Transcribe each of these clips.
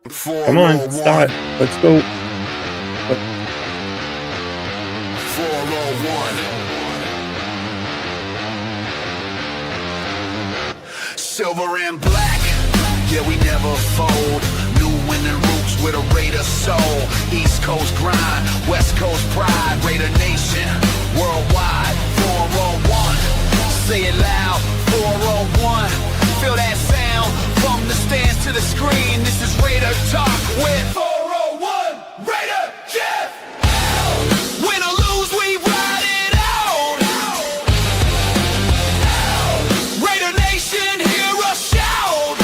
Come on, start. Let's go. 401. Silver and black, yeah, we never fold. New winning roots with a Raider soul. East Coast grind, West Coast pride. Raider nation, worldwide. 401, say it loud. 401, feel that sound from the stands to the screen. This is Raider Talk with 401 Raider Jeff. Win or lose, we ride it out. Raider Nation, hear us shout.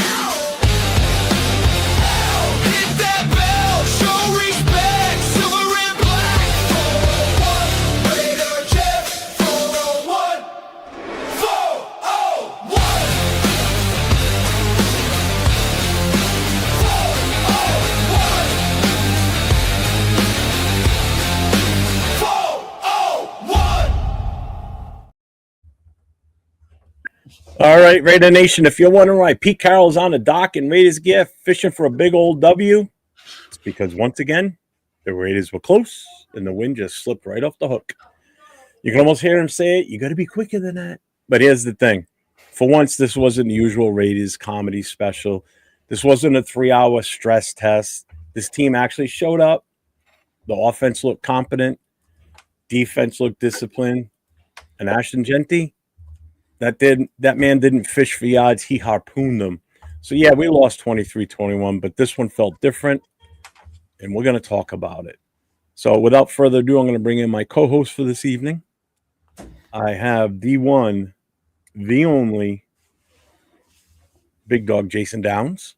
Hit that bell, show respect. Silver and black. 401 Raider Jeff. 401. 401. 401. All right, Raider Nation, if you're wondering why Pete Carroll's on the dock in Raiders gear fishing for a big old W, it's because once again, the Raiders were close and the wind just slipped right off the hook. You can almost hear him say it. You got to be quicker than that. But here's the thing. For once, this wasn't the usual Raiders comedy special. This wasn't a 3-hour stress test. This team actually showed up. The offense looked competent. Defense looked disciplined. And Ashton Jeanty, that man didn't fish for yards. He harpooned them. So, yeah, we lost 23-21, but this one felt different, and we're going to talk about it. So, without further ado, I'm going to bring in my co-host for this evening. I have the one, the only, Big Dog Jason Downs.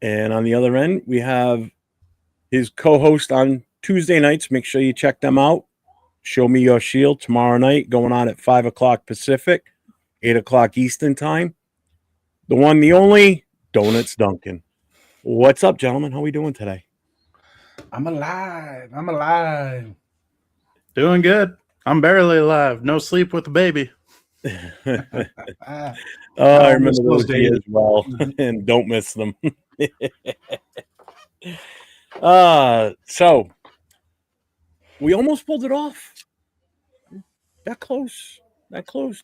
And on the other end, we have his co-host on Tuesday nights. Make sure you check them out. Show Me Your Shield tomorrow night, going on at 5 o'clock Pacific, 8 o'clock Eastern time. The one, the only, Donuts Duncan. What's up, gentlemen? How are we doing today? I'm alive. Doing good. I'm barely alive. No sleep with the baby. I remember those days as well, and don't miss them. So we almost pulled it off. That close.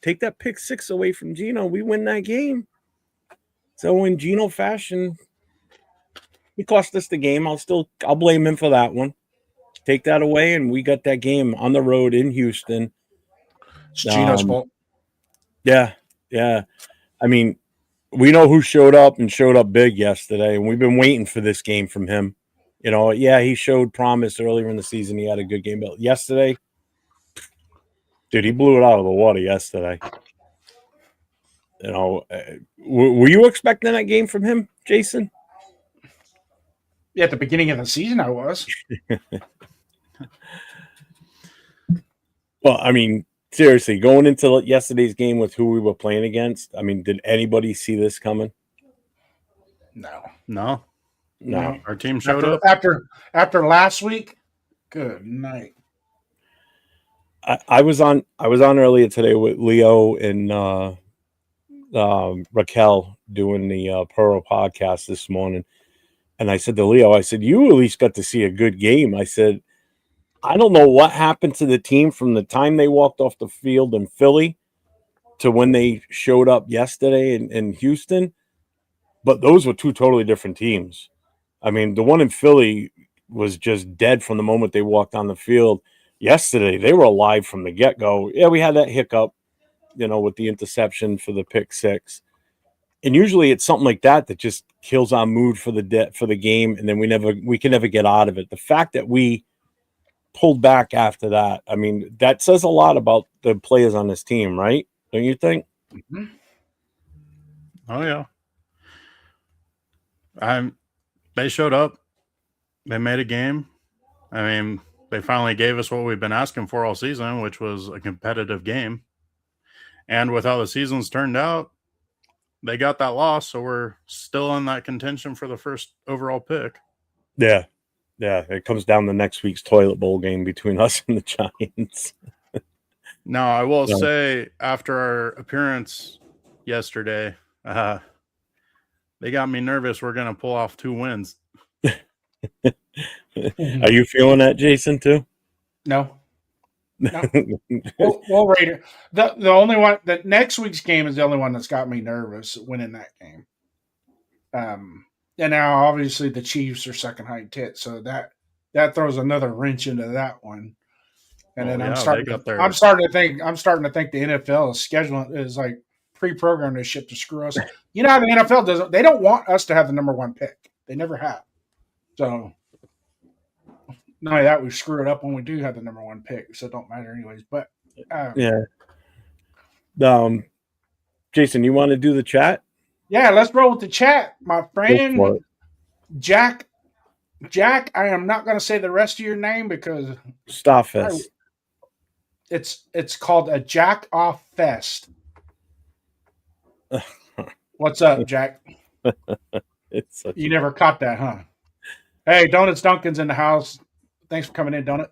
Take that pick 6 away from Gino. We win that game. So in Gino fashion, he cost us the game. I'll blame him for that one. Take that away, and we got that game on the road in Houston. It's Gino's fault. Yeah. I mean, we know who showed up big yesterday, and we've been waiting for this game from him. You know, yeah, he showed promise earlier in the season. He had a good game, but yesterday, dude, he blew it out of the water yesterday. You know, were you expecting that game from him, Jason? Yeah, at the beginning of the season, I was. Well, I mean, seriously, going into yesterday's game with who we were playing against, I mean, did anybody see this coming? No. Our team showed up after last week. Good night. I was on earlier today with Leo and Raquel doing the Puro podcast this morning, and I said to Leo, I said, you at least got to see a good game. I said, I don't know what happened to the team from the time they walked off the field in Philly to when they showed up yesterday in Houston, but those were two totally different teams. I mean, the one in Philly was just dead from the moment they walked on the field. Yesterday, they were alive from the get-go. Yeah, we had that hiccup, you know, with the interception for the pick 6. And usually it's something like that just kills our mood for the game, and then we can never get out of it. The fact that we pulled back after that, I mean, that says a lot about the players on this team, right? Don't you think? Mm-hmm. Oh, yeah. They showed up. They made a game. I mean, they finally gave us what we've been asking for all season, which was a competitive game. And with how the season's turned out, they got that loss, so we're still in that contention for the first overall pick. Yeah. It comes down to next week's toilet bowl game between us and the Giants. Now, I will say, after our appearance yesterday, They got me nervous. We're going to pull off 2 wins. Are you feeling that, Jason, too? No. Well, Raider. The only one that next week's game is the only one that's got me nervous winning that game. And now obviously the Chiefs are second high tit, so that throws another wrench into that one. And then I'm starting to think the NFL schedule is like pre-programmed this shit to screw us. You know how the NFL does it? They don't want us to have the number 1 pick. They never have. So not only that, we screw it up when we do have the number 1 pick, so it don't matter anyways. But yeah. Jason, you want to do the chat? Yeah, let's roll with the chat, my friend. Jack, I am not going to say the rest of your name because Starfest. It's called a Jack Off Fest. What's up, Jack? You never caught that, huh? Hey, Donuts Duncan's in the house. Thanks for coming in, Donut.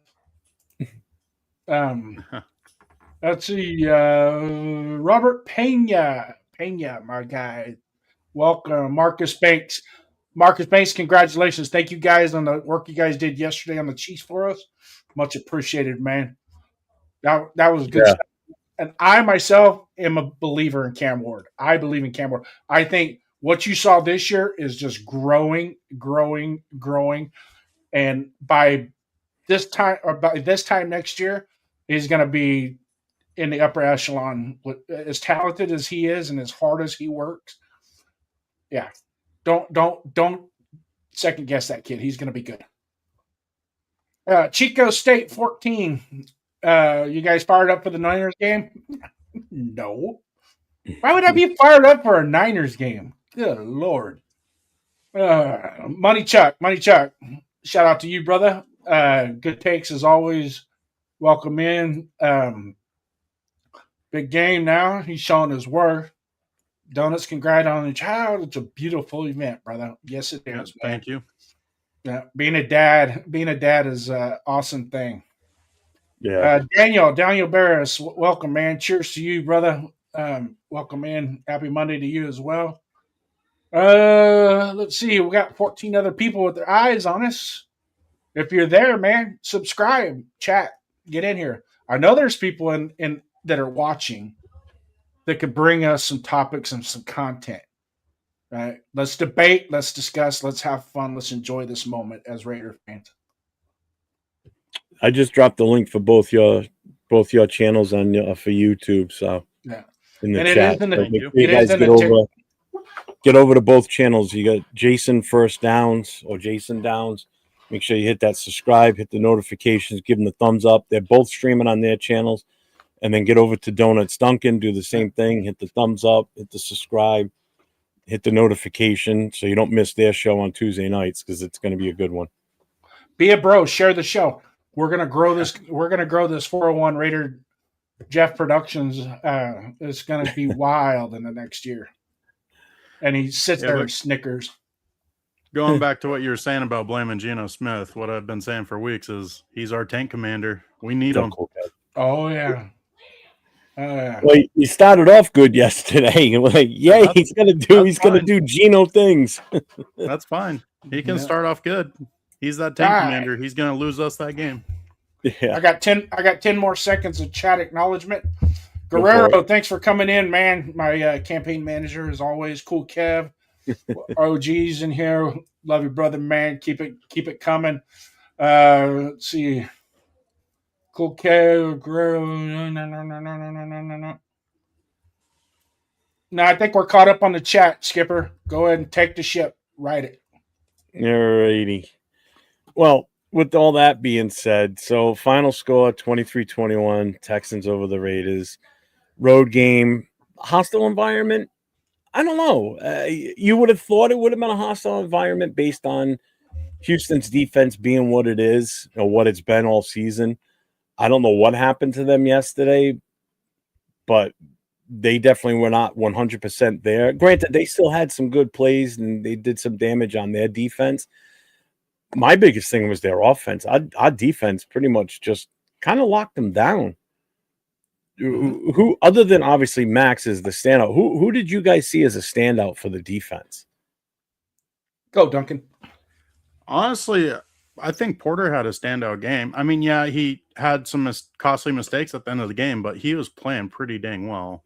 Let's see. Robert Pena, my guy. Welcome, Marcus Banks. Marcus Banks, congratulations. Thank you guys on the work you guys did yesterday on the Chiefs for us. Much appreciated, man. That was good stuff. And I myself am a believer in Cam Ward. I believe in Cam Ward. I think what you saw this year is just growing. And by this time next year, he's going to be in the upper echelon. As talented as he is and as hard as he works, yeah, don't second guess that kid. He's going to be good. Chico State 14. You guys fired up for the Niners game? No. Why would I be fired up for a Niners game? Good Lord. Money Chuck. Shout out to you, brother. Good takes as always. Welcome in. Big game now. He's showing his worth. Donuts, congrats on the child. It's a beautiful event, brother. Yes, it is. Yes, thank you. Yeah, being a dad is an awesome thing. Yeah. Daniel Barris, welcome, man. Cheers to you, brother. Welcome in. Happy Monday to you as well. Let's see. We got 14 other people with their eyes on us. If you're there, man, subscribe, chat, get in here. I know there's people in that are watching that could bring us some topics and some content. Right? Let's debate. Let's discuss. Let's have fun. Let's enjoy this moment as Raider fans. I just dropped the link for both your channels on for YouTube. So yeah, in the and chat, you guys get over to both channels. You got Jason First Downs or Jason Downs. Make sure you hit that subscribe, hit the notifications, give them the thumbs up. They're both streaming on their channels. And then get over to Donuts Duncan, do the same thing, hit the thumbs up, hit the subscribe, hit the notification so you don't miss their show on Tuesday nights because it's going to be a good one. Be a bro, share the show. We're going to grow this. We're going to grow this 401 Raider Jeff Productions. It's going to be wild in the next year. And he sits there and snickers. Going back to what you were saying about blaming Geno Smith, what I've been saying for weeks is he's our tank commander. We need him. Cool, oh, yeah. Well, he started off good yesterday. Like, yeah, he's gonna do Geno things. That's fine. He can start off good. He's that tank commander. He's gonna lose us that game. Yeah. I got 10 more seconds of chat acknowledgement. Guerrero, thanks for coming in, man. My campaign manager, as always. Cool Kev. OG's in here. Love you, brother, man. Keep it coming. Let's see. Cool Kev, Guerrero. No, I think we're caught up on the chat, Skipper. Go ahead and take the ship. Ride it. Alrighty. Well, with all that being said, so final score 23-21, Texans over the Raiders. Road game, hostile environment. I don't know. You would have thought it would have been a hostile environment based on Houston's defense being what it is or what it's been all season. I don't know what happened to them yesterday, but they definitely were not 100% there. Granted, they still had some good plays and they did some damage on their defense. My biggest thing was their offense. Our defense pretty much just kind of locked them down. Who, other than obviously Max, is the standout? Who did you guys see as a standout for the defense? Go, Duncan. Honestly, I think Porter had a standout game. I mean, yeah, he had some costly mistakes at the end of the game, but he was playing pretty dang well.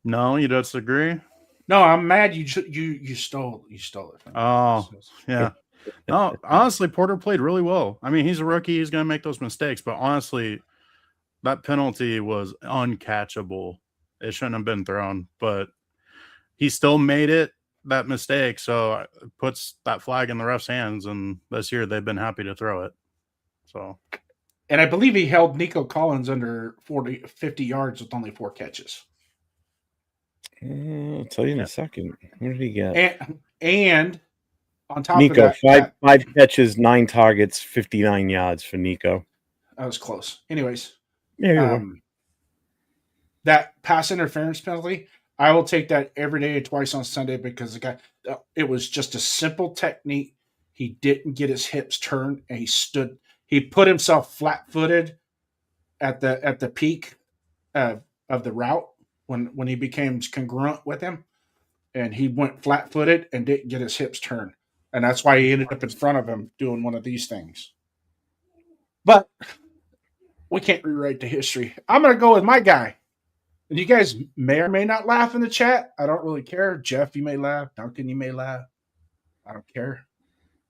No, you disagree? No, I'm mad you stole it from me. Oh, yeah. No, honestly, Porter played really well. I mean, he's a rookie. He's going to make those mistakes, but honestly, that penalty was uncatchable. It shouldn't have been thrown, but he still made it, that mistake, so it puts that flag in the ref's hands, and this year they've been happy to throw it. So, and I believe he held Nico Collins under 50 yards with only 4 catches. I'll tell you in a second. What did he get? And on top Nico, of that, five catches, 9 targets, 59 yards for Nico. That was close. Anyways, that pass interference penalty, I will take that every day and twice on Sunday because the guy, it was just a simple technique. He didn't get his hips turned, and he put himself flat-footed at the peak of the route when he became congruent with him, and he went flat-footed and didn't get his hips turned, and that's why he ended up in front of him doing one of these things. But we can't rewrite the history. I'm going to go with my guy. And you guys may or may not laugh in the chat. I don't really care. Jeff, you may laugh. Duncan, you may laugh. I don't care.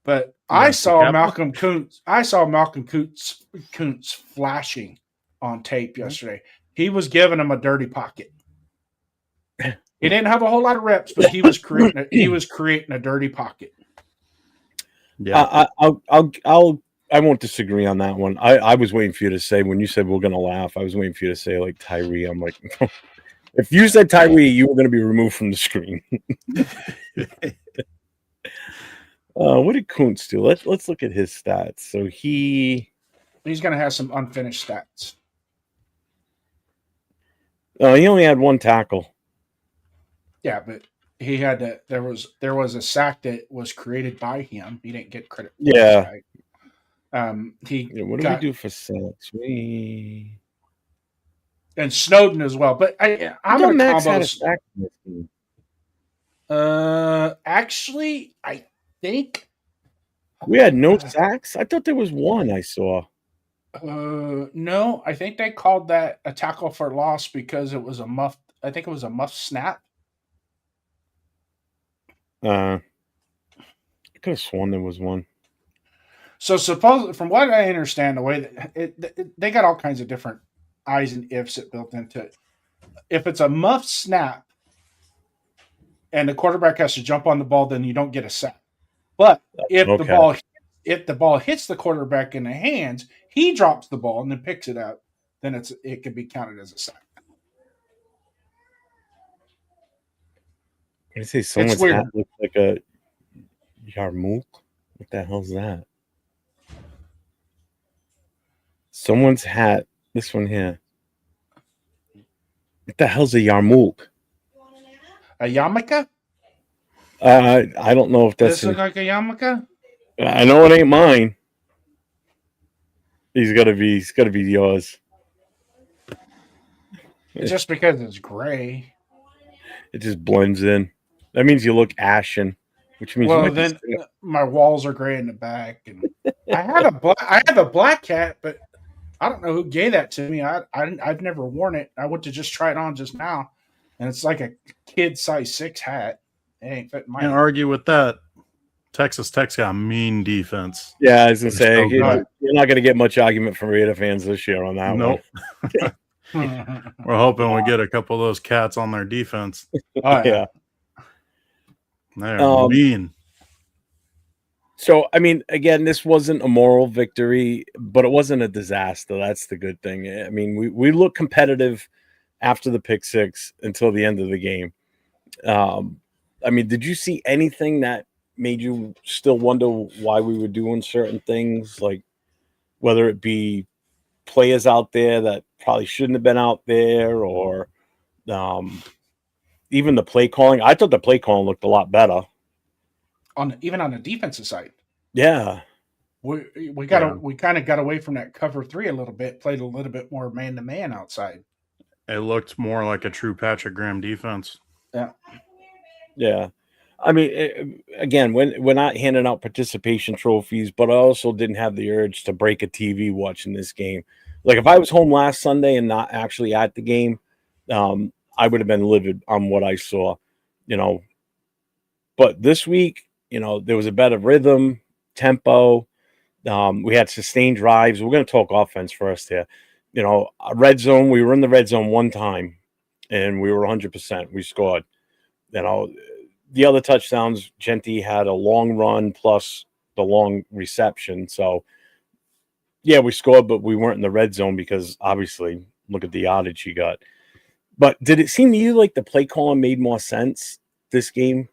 But I saw Malcolm Kuntz. I saw Malcolm Kuntz flashing on tape yesterday. He was giving him a dirty pocket. He didn't have a whole lot of reps, but he was creating a dirty pocket. Yeah, I won't disagree on that one. I was waiting for you to say, when you said we're going to laugh, I was waiting for you to say, like, Tyree. I'm like, if you said Tyree, you were going to be removed from the screen. What did Kuntz do? Let's look at his stats. So he's going to have some unfinished stats. He only had 1 tackle. Yeah, but he had to. There was a sack that was created by him. He didn't get credit. Yeah. Right? What do we do for sacks? And Snowden as well. But I'm going to combo. Had a sack. Actually, I think we had no sacks. I thought there was 1 I saw. No, I think they called that a tackle for loss because it was a muff. I think it was a muff snap. I could have sworn there was 1. So from what I understand, the way that they got all kinds of different I's and ifs that built into it. If it's a muff snap and the quarterback has to jump on the ball, then you don't get a sack. But if the ball hits the quarterback in the hands, he drops the ball and then picks it up, then it can be counted as a sack. I say someone's hat looks like a yarmulke. What the hell's that? Someone's hat. This one here. What the hell's a yarmulke? A yarmulke? I don't know if that's. Does this look like a yarmulke? I know it ain't mine. He's gotta be yours. Just because it's gray. It just blends in. That means you look ashen, which means then my walls are gray in the back, and I have a black hat, but I don't know who gave that to me. I've never worn it. I went to just try it on just now, and it's like a kid size 6 hat. It ain't fitting my. Can't argue with that. Texas Tech's got a mean defense. Yeah, I was gonna say you're not gonna get much argument from Raider fans this year on that one. We're hoping we get a couple of those cats on their defense. Yeah. They're mean. So, I mean, again, this wasn't a moral victory, but it wasn't a disaster. That's the good thing. I mean, we looked competitive after the pick 6 until the end of the game. I mean, did you see anything that made you still wonder why we were doing certain things, like whether it be players out there that probably shouldn't have been out there, or even the play calling? I thought the play calling looked a lot better. Even on the defensive side. Yeah. We kind of got away from that cover 3 a little bit, played a little bit more man-to-man outside. It looked more like a true Patrick Graham defense. Yeah. Yeah. I mean, again, we're not handing out participation trophies, but I also didn't have the urge to break a TV watching this game. Like if I was home last Sunday and not actually at the game, I would have been livid on what I saw, you know. But this week, you know, there was a better rhythm, tempo. We had sustained drives. We're going to talk offense first here. You know, red zone. We were in the red zone one time, and we were 100%. We scored. You know, the other touchdowns, Jeanty had a long run plus the long reception. So, yeah, we scored, but we weren't in the red zone because obviously, look at the yardage he got. But did it seem to you like the play calling made more sense this game?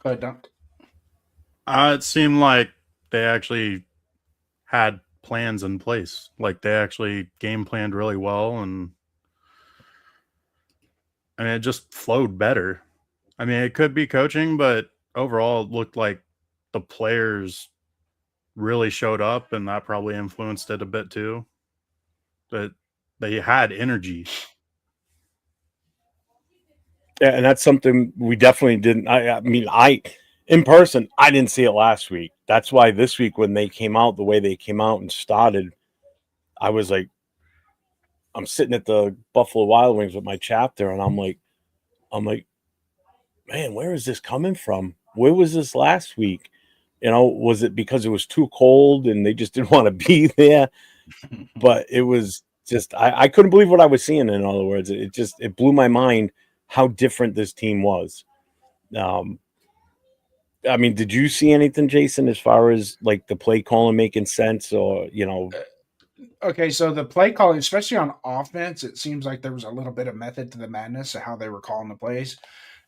Go ahead, Dunk. It seemed like they actually had plans in place. Like they actually game planned really well, and I mean, it just flowed better. I mean, it could be coaching, but overall, it looked like the players really showed up, and that probably influenced it a bit too. That they had energy. Yeah, and that's something we definitely didn't. I mean, in person, I didn't see it last week. That's why this week, when they came out the way they came out and started, I was like, I'm sitting at the Buffalo Wild Wings with my chapter, and I'm like, man, where is this coming from? Where was this last week? You know, was it because it was too cold and they just didn't want to be there? But it was just, I couldn't believe what I was seeing. In other words, it blew my mind how different this team was. I mean, did you see anything, Jason, as far as like the play calling making sense, or you know? Okay, so the play calling, especially on offense, it seems like there was a little bit of method to the madness of how they were calling the plays.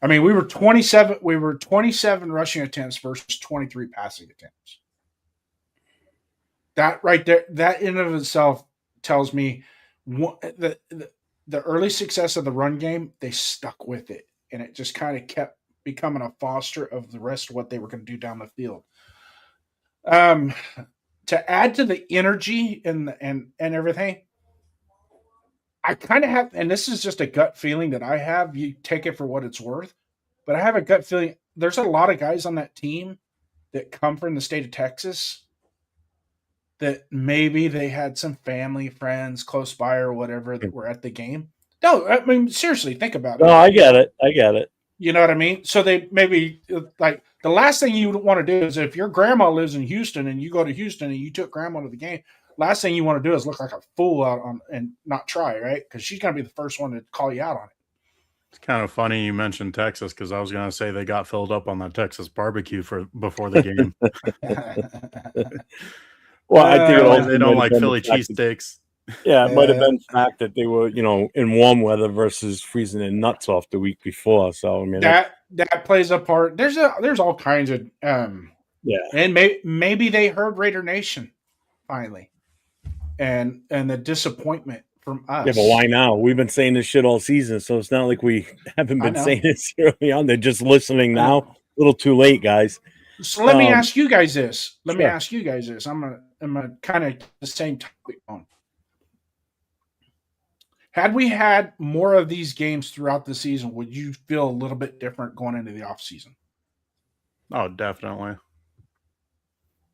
I mean, we were 27 rushing attempts versus 23 passing attempts. That right there, that in of itself tells me the early success of the run game, they stuck with it, and it just kind of kept becoming a foster of the rest of what they were going to do down the field. To add to the energy and everything, I kind of have, and this is just a gut feeling that I have. You take it for what it's worth, but I have a gut feeling there's a lot of guys on that team that come from the state of Texas that maybe they had some family, friends close by or whatever that were at the game. No, I mean, seriously, think about it. No, I get it. You know what I mean? So they maybe like the last thing you want to do is if your grandma lives in Houston and you go to Houston and you took grandma to the game, last thing you want to do is look like a fool out on and not try, right? Because she's going to be the first one to call you out on it. It's kind of funny you mentioned Texas because I was going to say they got filled up on that Texas barbecue before the game. Well, I think they don't like Philly cheesesteaks. Yeah, it might have been the fact that they were, you know, in warm weather versus freezing their nuts off the week before. So I mean, that plays a part. There's all kinds of yeah, and maybe they heard Raider Nation finally, and the disappointment from us. Yeah, but why now? We've been saying this shit all season, so it's not like we haven't been saying this early on. They're just listening now. A little too late, guys. So let me ask you guys this. I'm gonna kind of the same topic on. Had we had more of these games throughout the season, would you feel a little bit different going into the offseason? Oh, definitely.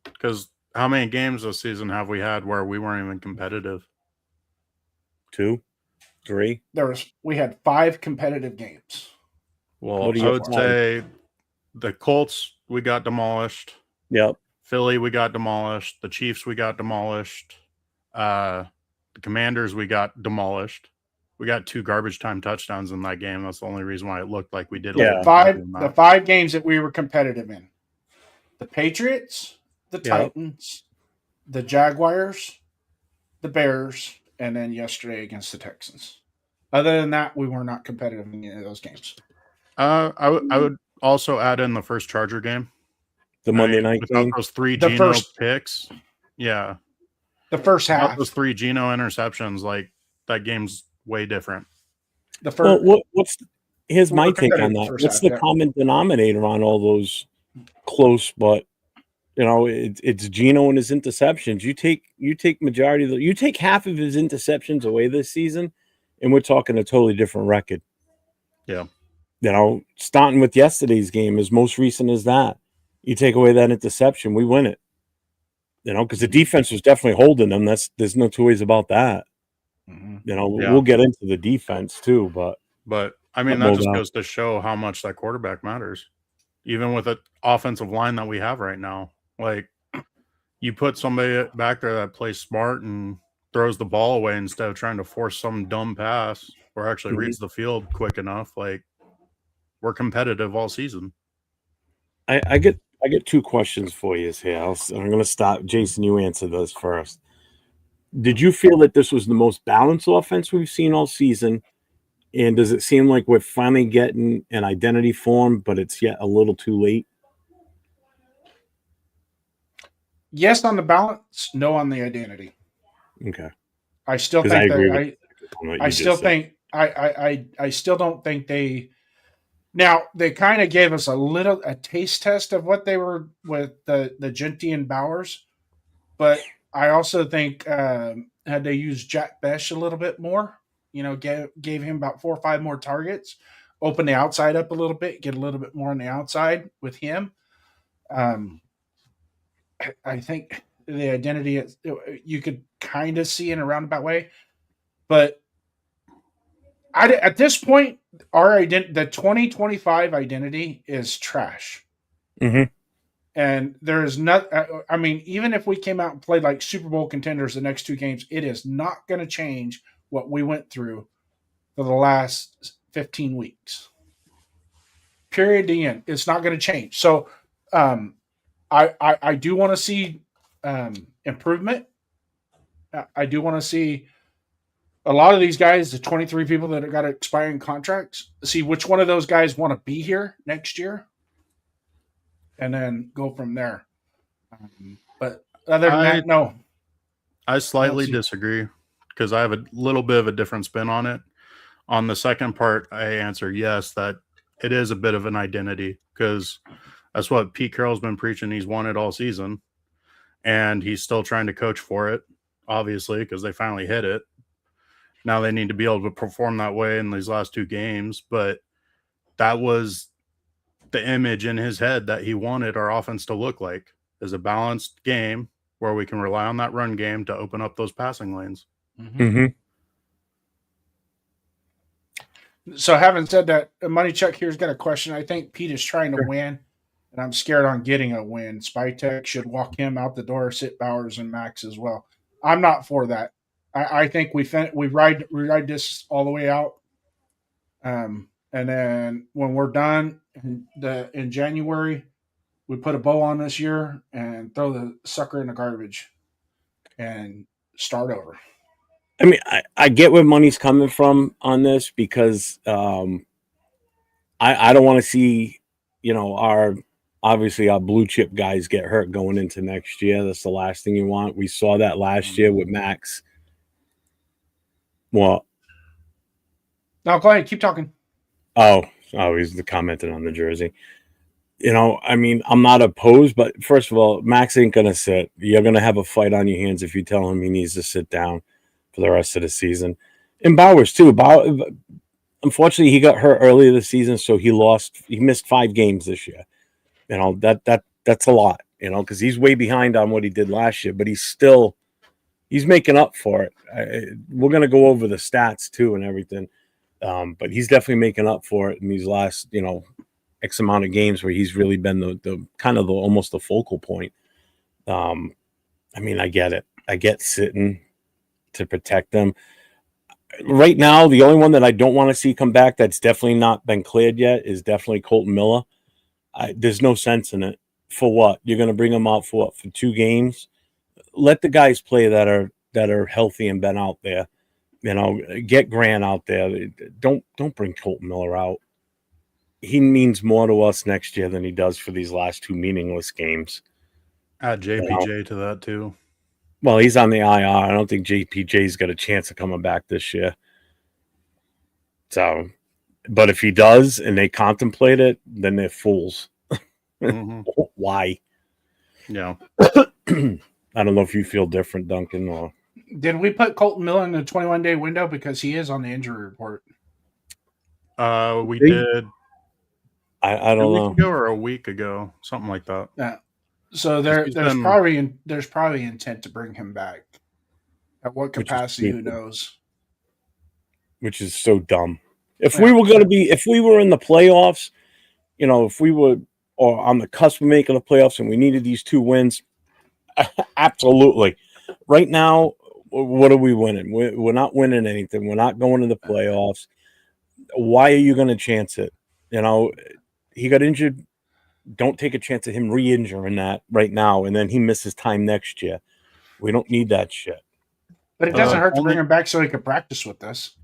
Because how many games this season have we had where we weren't even competitive? 2, 3. We had 5 competitive games. Well, I would say the Colts, we got demolished. Yep. Philly, we got demolished. The Chiefs, we got demolished. The Commanders, we got demolished. We got 2 garbage time touchdowns in that game. That's the only reason why it looked like we did. Yeah, the 5 games that we were competitive in: the Patriots, the Titans, the Jaguars, the Bears, and then yesterday against the Texans. Other than that, we were not competitive in any of those games. I would also add in the first Charger game, the Monday night game. Those 3 Geno picks. Yeah. The first half. Those 3 Geno interceptions, like that game's way different. The first. Well, here's my take on that. What's the common denominator on all those close, but you know, it's Geno and his interceptions. You take majority of you take half of his interceptions away this season, and we're talking a totally different record. Yeah. starting with yesterday's game, as most recent as that, you take away that interception, we win it. Because the defense was definitely holding them. There's no two ways about that. We'll get into the defense too, but I mean, that just goes to show how much that quarterback matters, even with an offensive line that we have right now. Like, you put somebody back there that plays smart and throws the ball away instead of trying to force some dumb pass or actually reads the field quick enough. Like, we're competitive all season. I get two questions for you here. I'm going to stop. Jason, you answer those first. Did you feel that this was the most balanced offense we've seen all season? And does it seem like we're finally getting an identity formed, but it's yet a little too late? Yes on the balance, no on the identity. Okay. I still think I still don't think they. Now they kind of gave us a taste test of what they were with the Jeanty and Bowers, but I also think had they used Jack Besh a little bit more, gave him about 4 or 5 more targets, open the outside up a little bit, get a little bit more on the outside with him. I think the identity you could kind of see in a roundabout way, but at this point, the 2025 identity is trash. Mm-hmm. And there is not. I mean, even if we came out and played like Super Bowl contenders the next 2 games, it is not going to change what we went through for the last 15 weeks. Period. The end. It's not going to change. So, I do want to see improvement. I do want to see a lot of these guys, the 23 people that have got expiring contracts, see which one of those guys want to be here next year, and then go from there. But other than that, no. I slightly disagree because I have a little bit of a different spin on it. On the second part, I answer yes, that it is a bit of an identity because that's what Pete Carroll's been preaching. He's wanted all season, and he's still trying to coach for it, obviously, because they finally hit it. Now they need to be able to perform that way in these last 2 games, but that was the image in his head that he wanted our offense to look like, is a balanced game where we can rely on that run game to open up those passing lanes. Mm-hmm. So having said that, Money Chuck here's got a question. I think Pete is trying to win, and I'm scared on getting a win. Spytech should walk him out the door, sit Bowers and Max as well. I'm not for that. I think we ride this all the way out, and then when we're done in January, we put a bow on this year and throw the sucker in the garbage and start over. I mean, I get where Money's coming from on this because I don't want to see our blue chip guys get hurt going into next year. That's the last thing you want. We saw that last year with Max. What? No, go ahead. Keep talking. Oh, he's commenting on the jersey. I mean, I'm not opposed, but first of all, Max ain't going to sit. You're going to have a fight on your hands if you tell him he needs to sit down for the rest of the season. And Bowers, too. Unfortunately, he got hurt earlier this season, so he missed 5 games this year. That's a lot, because he's way behind on what he did last year, but he's making up for it. We're going to go over the stats too and everything. But he's definitely making up for it in these last, X amount of games where he's really been the kind of almost the focal point. I mean, I get it. I get sitting to protect them. Right now, the only one that I don't want to see come back that's definitely not been cleared yet is definitely Colton Miller. There's no sense in it. For what? You're going to bring him out for what? For 2 games? Let the guys play that are healthy and been out there. Get Grant out there. Don't bring Colton Miller out. He means more to us next year than he does for these last 2 meaningless games. Add JPJ to that too. Well, he's on the IR. I don't think JPJ's got a chance of coming back this year. So, but if he does and they contemplate it, then they're fools. Mm-hmm. Why? Yeah. I don't know if you feel different, Duncan. Or did we put Colton Miller in the 21-day window because he is on the injury report? We did I 2 don't weeks know. ago or a week ago, something like that. Yeah. So He's there's been- probably intent to bring him back. At what Which is capacity, who stupid. knows? Which is so dumb. If Yeah. we were in the playoffs, if we were or on the cusp of making the playoffs and we needed these 2 wins, absolutely. Right now, what are we winning? We're not winning anything. We're not going to the playoffs. Why are you going to chance it? He got injured. Don't take a chance of him re-injuring that right now, and then he misses time next year. We don't need that shit. But it doesn't hurt to only- bring him back so he can practice with us.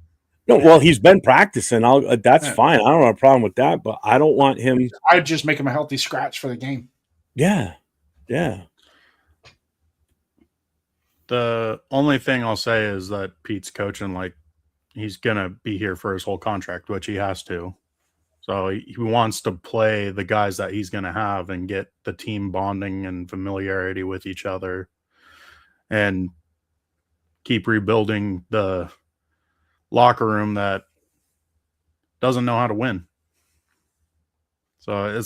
No, well, he's been practicing. That's Yeah. fine. I don't have a problem with that, but I don't want him. I'd just make him a healthy scratch for the game. Yeah. The only thing I'll say is that Pete's coaching like he's gonna be here for his whole contract, which he has to. So he wants to play the guys that he's gonna have and get the team bonding and familiarity with each other, and keep rebuilding the locker room that doesn't know how to win. So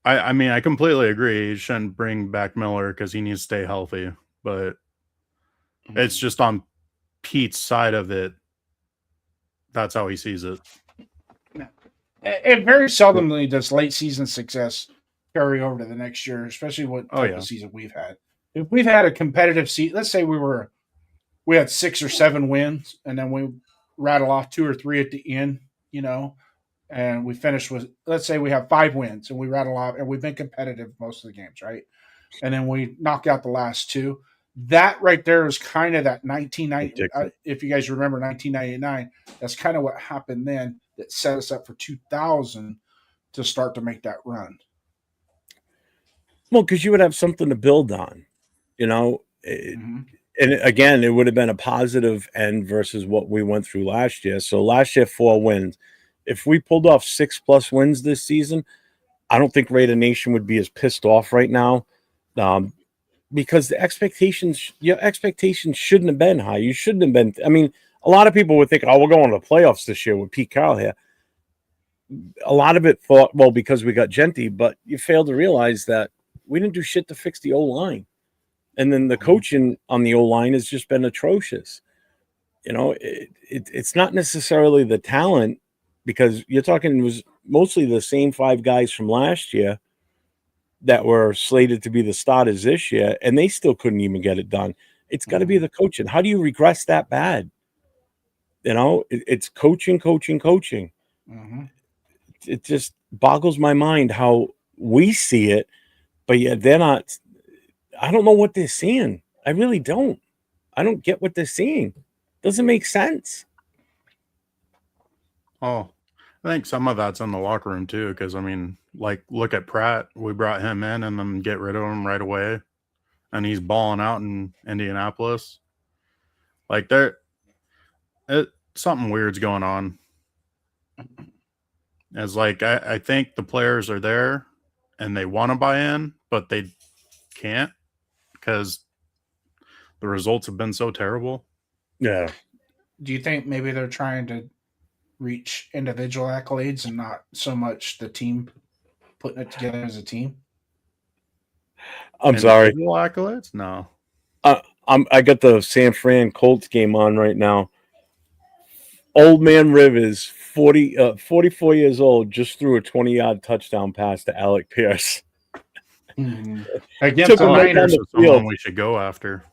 I mean, I completely agree. He shouldn't bring back Miller because he needs to stay healthy, but it's just on Pete's side of it. That's how he sees it. It very seldomly does late season success carry over to the next year, especially what type of season we've had. If we've had a competitive season, let's say we had 6 or 7 wins, and then we rattle off 2 or 3 at the end, and we finish with, let's say we have 5 wins and we rattle off, and we've been competitive most of the games, right? And then we knock out the last 2. That right there is kind of that 1990. If you guys remember 1999, that's kind of what happened then that set us up for 2000 to start to make that run. Well, because you would have something to build on, And again, it would have been a positive end versus what we went through last year. So last year, 4 wins. If we pulled off 6+ wins this season, I don't think Raider Nation would be as pissed off right now, because your expectations shouldn't have been high. You shouldn't have been. I mean, a lot of people would think, "Oh, we're going to the playoffs this year with Pete Carroll here." A lot of it thought, well, because we got Jeanty, but you failed to realize that we didn't do shit to fix the O-line. And then the coaching on the O-line has just been atrocious. It's not necessarily the talent, because you're talking, it was mostly the same 5 guys from last year that were slated to be the starters this year, and they still couldn't even get it done. It's got to be the coaching. How do you regress that bad? It's coaching. Mm-hmm. It just boggles my mind how we see it, but yet they're not. I don't know what they're seeing. I really don't. I don't get what they're seeing. Doesn't make sense. Oh, I think some of that's in the locker room too, because I mean, like, look at Pratt. We brought him in and then get rid of him right away, and he's balling out in Indianapolis. Like, something weird's going on. It's like I think the players are there and they want to buy in, but they can't because the results have been so terrible. Yeah. Do you think maybe they're trying to reach individual accolades and not so much the team putting it together as a team? I'm sorry. Individual accolades? No. I got the San Fran Colts game on right now. Old man Rivers, 44 years old, just threw a 20-yard touchdown pass to Alec Pierce. Against the Niners. Someone we should go after.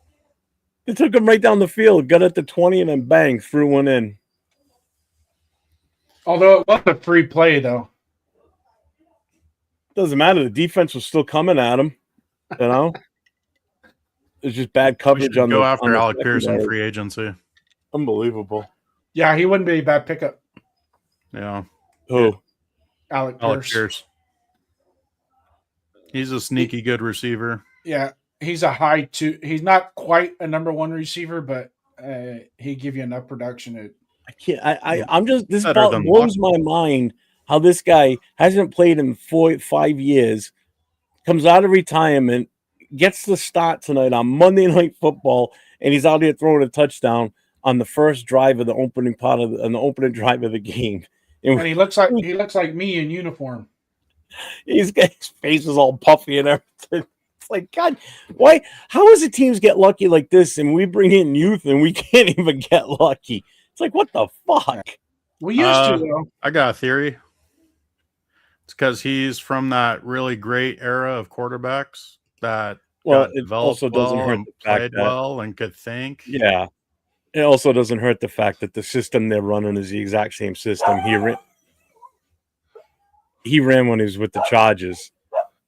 It took him right down the field, got at the 20, and then bang, threw one in. Although it was a free play, though. Doesn't matter. The defense was still coming at him. It's just bad coverage on the. Go after Alec Pierce in secondary. free agency. Unbelievable. Yeah, he wouldn't be a bad pickup. Yeah. Who? Alec Pierce. He's a sneaky good receiver. Yeah, he's a high 2. He's not quite a number 1 receiver, but he give you enough production. I can't. I'm just. This Better than blows my mind how this guy hasn't played in 4-5 years, comes out of retirement, gets the start tonight on Monday Night Football, and he's out here throwing a touchdown on the first drive of the opening drive of the game. And he looks like me in uniform. His face was all puffy and everything. It's like, God, why? How does the teams get lucky like this and we bring in youth and we can't even get lucky? It's like, what the fuck? We used to, though. I got a theory. It's because he's from that really great era of quarterbacks that got it developed also doesn't well hurt and the fact played that, well and could think. yeah, it also doesn't hurt the fact that the system they're running is the exact same system he ran when he was with the Chargers.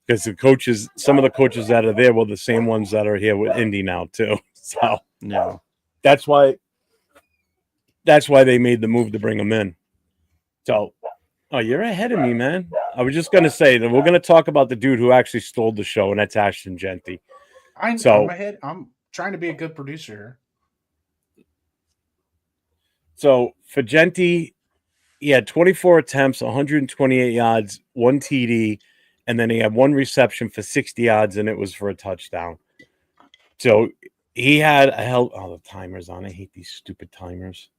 Because some of the coaches that are there were the same ones that are here with Indy now too. So Yeah. that's why they made the move to bring him in. So, oh, you're ahead of me, man. I was just gonna say that we're gonna talk about the dude who actually stole the show, and that's Ashton Jeanty. I'm ahead. I'm trying to be a good producer here. So for Jeanty, he had 24 attempts, 128 yards, 1 TD, and then he had 1 reception for 60 yards, and it was for a touchdown. So he had the timer's on. I hate these stupid timers.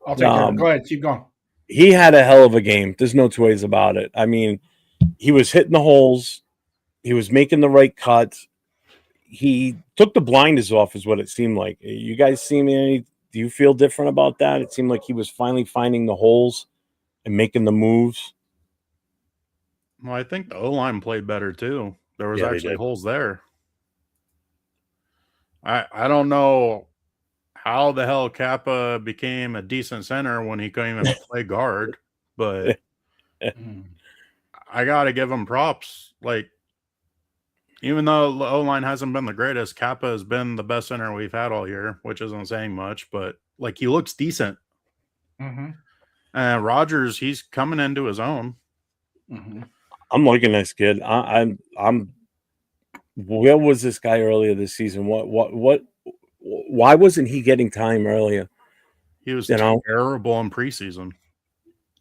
I'll take care. Go ahead. Keep going. He had a hell of a game. There's no two ways about it. I mean, he was hitting the holes. He was making the right cuts. He took the blinders off is what it seemed like. You guys see me? Do you feel different about that? It seemed like he was finally finding the holes and making the moves. Well, I think the O-line played better too. There was actually holes there. I don't know how the hell Kappa became a decent center when he couldn't even play guard, but I got to give him props. Like, even though the O-line hasn't been the greatest, Kappa has been the best center we've had all year, which isn't saying much, but like he looks decent. Mm-hmm. And Rodgers, he's coming into his own. Mm-hmm. I'm liking this kid. I'm. Where was this guy earlier this season? What? Why wasn't he getting time earlier? He was terrible in preseason.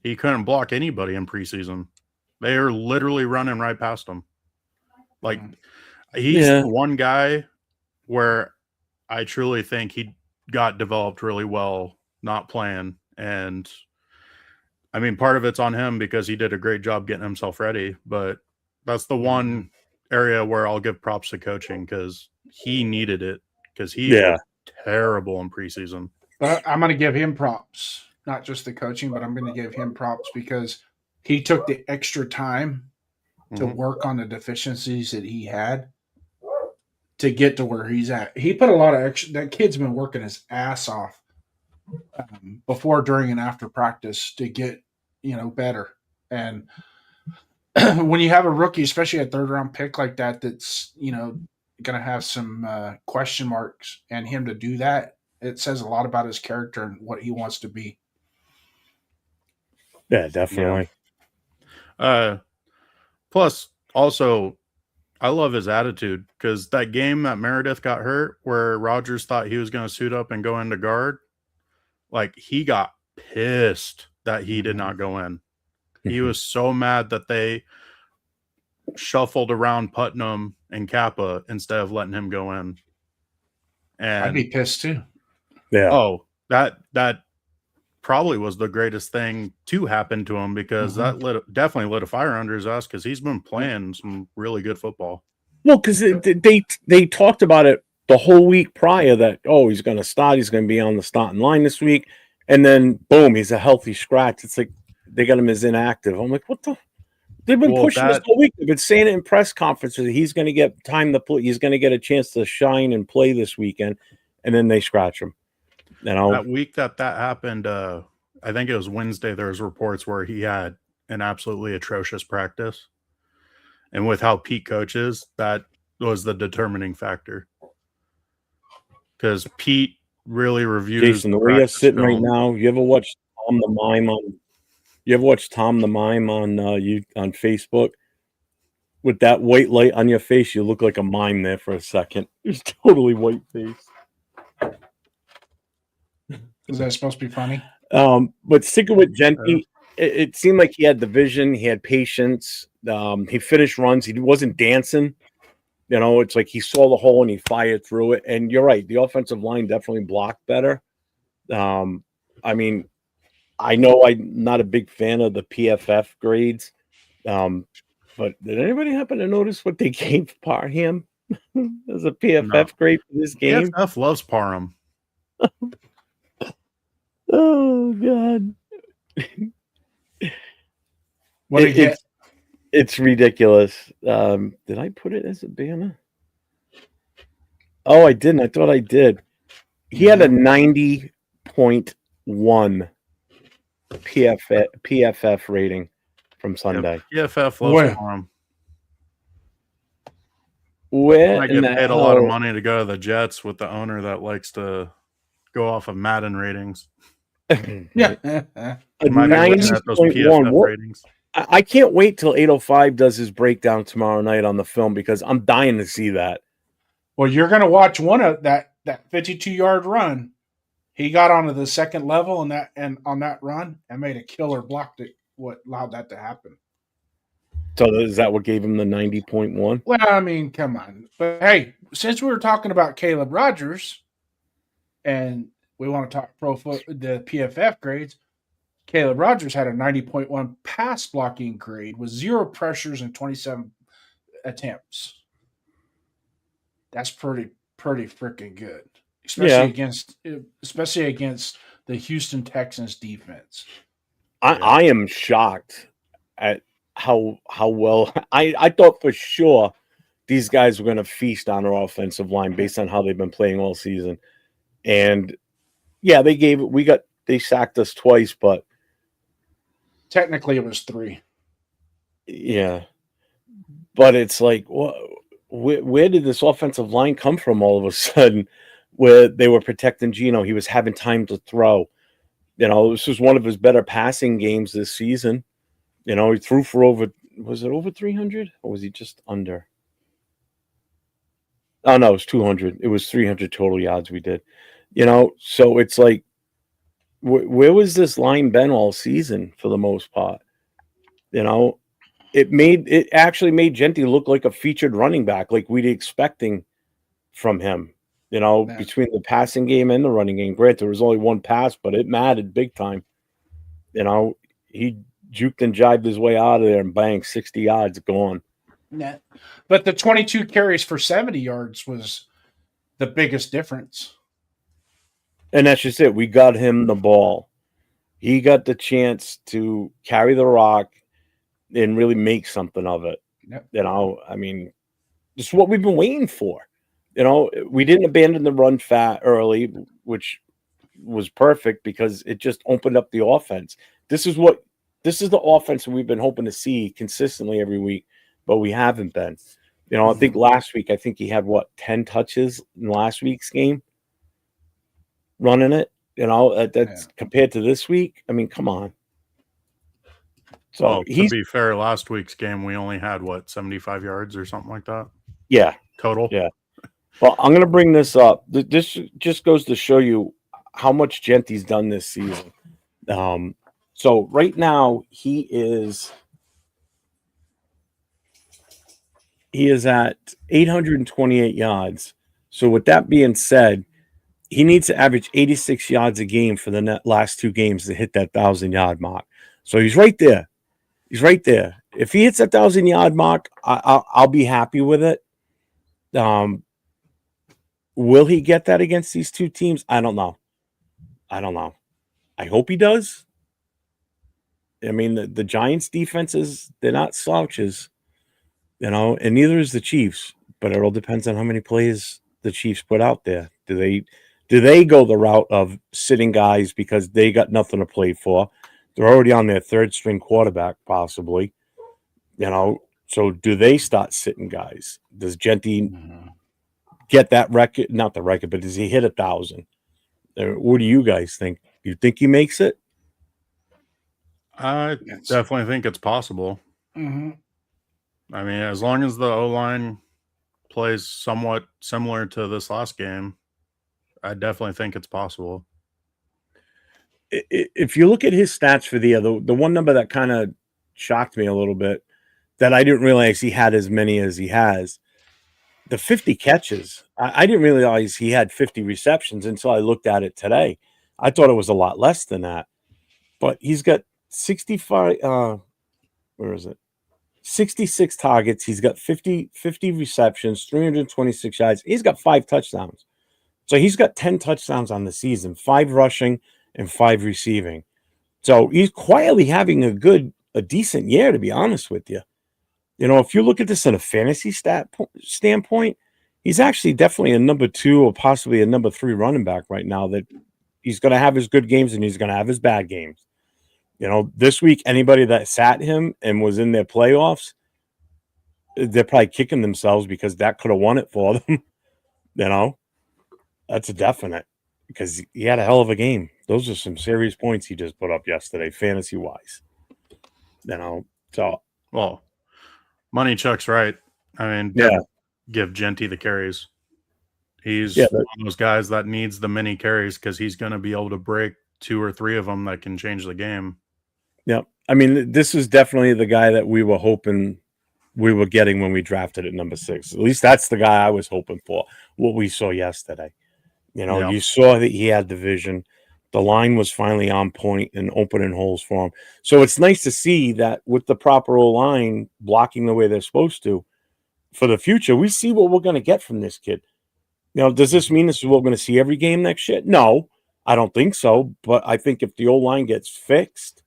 He couldn't block anybody in preseason. They are literally running right past him. Like, he's the one guy where I truly think he got developed really well, not playing. And I mean, part of it's on him because he did a great job getting himself ready. But that's the one area where I'll give props to coaching because he needed it because he was terrible in preseason. I'm going to give him props, not just the coaching, but I'm going to give him props because he took the extra time to work on the deficiencies that he had to get to where he's at. He put a lot of extra. That kid's been working his ass off before, during, and after practice to get, better. And when you have a rookie, especially a 3rd-round pick like that, that's, going to have some question marks, and him to do that, it says a lot about his character and what he wants to be. Yeah, definitely. Plus, also, I love his attitude because that game that Meredith got hurt where Rodgers thought he was going to suit up and go into guard, like he got pissed that he did not go in. He was so mad that they shuffled around Putnam and Kappa instead of letting him go in. And I'd be pissed too. Yeah. Oh, that probably was the greatest thing to happen to him because that definitely lit a fire under his ass because he's been playing some really good football. Well, because they talked about it the whole week prior that, he's going to start. He's going to be on the starting line this week. And then, boom, he's a healthy scratch. It's like they got him as inactive. I'm like, what the? They've been pushing this whole week. They've been saying it in press conferences. He's going to get time to play. He's going to get a chance to shine and play this weekend. And then they scratch him. That week that happened, I think it was Wednesday, there was reports where he had an absolutely atrocious practice. And with how Pete coaches, that was the determining factor. Because Pete really reviews. Jason, the way you're sitting right now, you ever watch Tom the Mime on on Facebook? With that white light on your face, you look like a mime there for a second. It's totally white face. Is that supposed to be funny? But sticking with Jeanty, it seemed like he had the vision, he had patience. He finished runs. He wasn't dancing. It's like he saw the hole and he fired through it. And you're right, the offensive line definitely blocked better. I mean, I know I'm not a big fan of the PFF grades, But did anybody happen to notice what they gave Parham as a No. PFF grade for this game? PFF loves Parham. Oh God. What did he get? It's ridiculous. Did I put it as a banner? Oh, I didn't. I thought I did. He had a 90.1 PFF rating from Sunday. PFF loves Well, Parham. Where I in get the paid a lot of hell? money to go to the Jets with the owner that likes to go off of Madden ratings. yeah. A Might be looking at those 90.1. PFF What? ratings. I can't wait till 8:05 does his breakdown tomorrow night on the film because I'm dying to see that. Well, you're going to watch one of that 52-yard run. He got onto the second level and on that run and made a killer block that what allowed that to happen. So is that what gave him the 90.1? Well, I mean, come on. But hey, since we were talking about Caleb Rogers and we want to talk the PFF grades, Caleb Rogers had a 90.1 pass blocking grade with 0 pressures and 27 attempts. That's pretty freaking good, especially against the Houston Texans defense. I am shocked at how well I thought for sure these guys were going to feast on our offensive line based on how they've been playing all season. And yeah, they sacked us twice, but technically it was 3. Yeah. But it's like, where did this offensive line come from all of a sudden where they were protecting Geno? He was having time to throw. This was one of his better passing games this season. He threw for was it over 300 or was he just under? Oh, no, it was 200. It was 300 total yards we did. So it's like, where was this line been all season for the most part? It actually made Jeanty look like a featured running back, like we'd expecting from him, between the passing game and the running game. Granted, there was only one pass, but it mattered big time. He juked and jived his way out of there and bang, 60 yards gone. Yeah. But the 22 carries for 70 yards was the biggest difference. And that's just it. We got him the ball. He got the chance to carry the rock and really make something of it. Yep. I mean, this is what we've been waiting for. We didn't abandon the run fat early, which was perfect because it just opened up the offense. This is the offense we've been hoping to see consistently every week, but we haven't been. I think last week, he had 10 touches in last week's game running it. That's compared to this week. I mean, come on. So to be fair, last week's game we only had 75 yards or something like that. Yeah, total. Yeah. Well, I'm going to bring this up. This just goes to show you how much Jeanty's done this season. So right now he is at 828 yards. So with that being said, he needs to average 86 yards a game for the last 2 games to hit that 1,000-yard mark. So he's right there. If he hits that 1,000-yard mark, I'll be happy with it. Will he get that against these 2 teams? I don't know. I hope he does. I mean, the Giants' defenses, they're not slouches, and neither is the Chiefs. But it all depends on how many plays the Chiefs put out there. Do they go the route of sitting guys because they got nothing to play for? They're already on their 3rd-string quarterback, possibly. So do they start sitting guys? Does Jeanty get that record? Not the record, but does he hit 1,000? What do you guys think? You think he makes it? I definitely think it's possible. Mm-hmm. I mean, as long as the O-line plays somewhat similar to this last game, I definitely think it's possible. If you look at his stats for the one number that kind of shocked me a little bit, that I didn't realize he had as many as he has, the 50 catches. I didn't realize he had 50 receptions until I looked at it today. I thought it was a lot less than that. But he's got 65. Where is it? 66 targets. He's got 50 receptions, 326 yards. He's got 5 touchdowns. So he's got 10 touchdowns on the season, 5 rushing and 5 receiving. So he's quietly having a decent year, to be honest with you. You know, if you look at this in a fantasy standpoint, he's actually definitely a number 2 or possibly a number 3 running back right now. That he's going to have his good games and he's going to have his bad games. You know, this week, anybody that sat him and was in their playoffs, they're probably kicking themselves because that could have won it for them. You know, that's a definite because he had a hell of a game. Those are some serious points he just put up yesterday, fantasy wise. You know, so Well, money Chuck's right. I mean, yeah, give Jeanty the carries. He's Yeah, one of those guys that needs the mini carries because he's going to be able to break 2 or 3 of them that can change the game. yeah. I mean, this is definitely the guy that we were hoping we were getting when we drafted at number 6. At least that's the guy I was hoping for. What we saw yesterday. You know, Yeah. you saw that he had the vision. The line was finally on point and opening holes for him. So it's nice to see that with the proper line blocking the way they're supposed to for the future, we see what we're going to get from this kid. You know, does this mean this is what we're going to see every game next year? No, I don't think so. But I think if the old line gets fixed,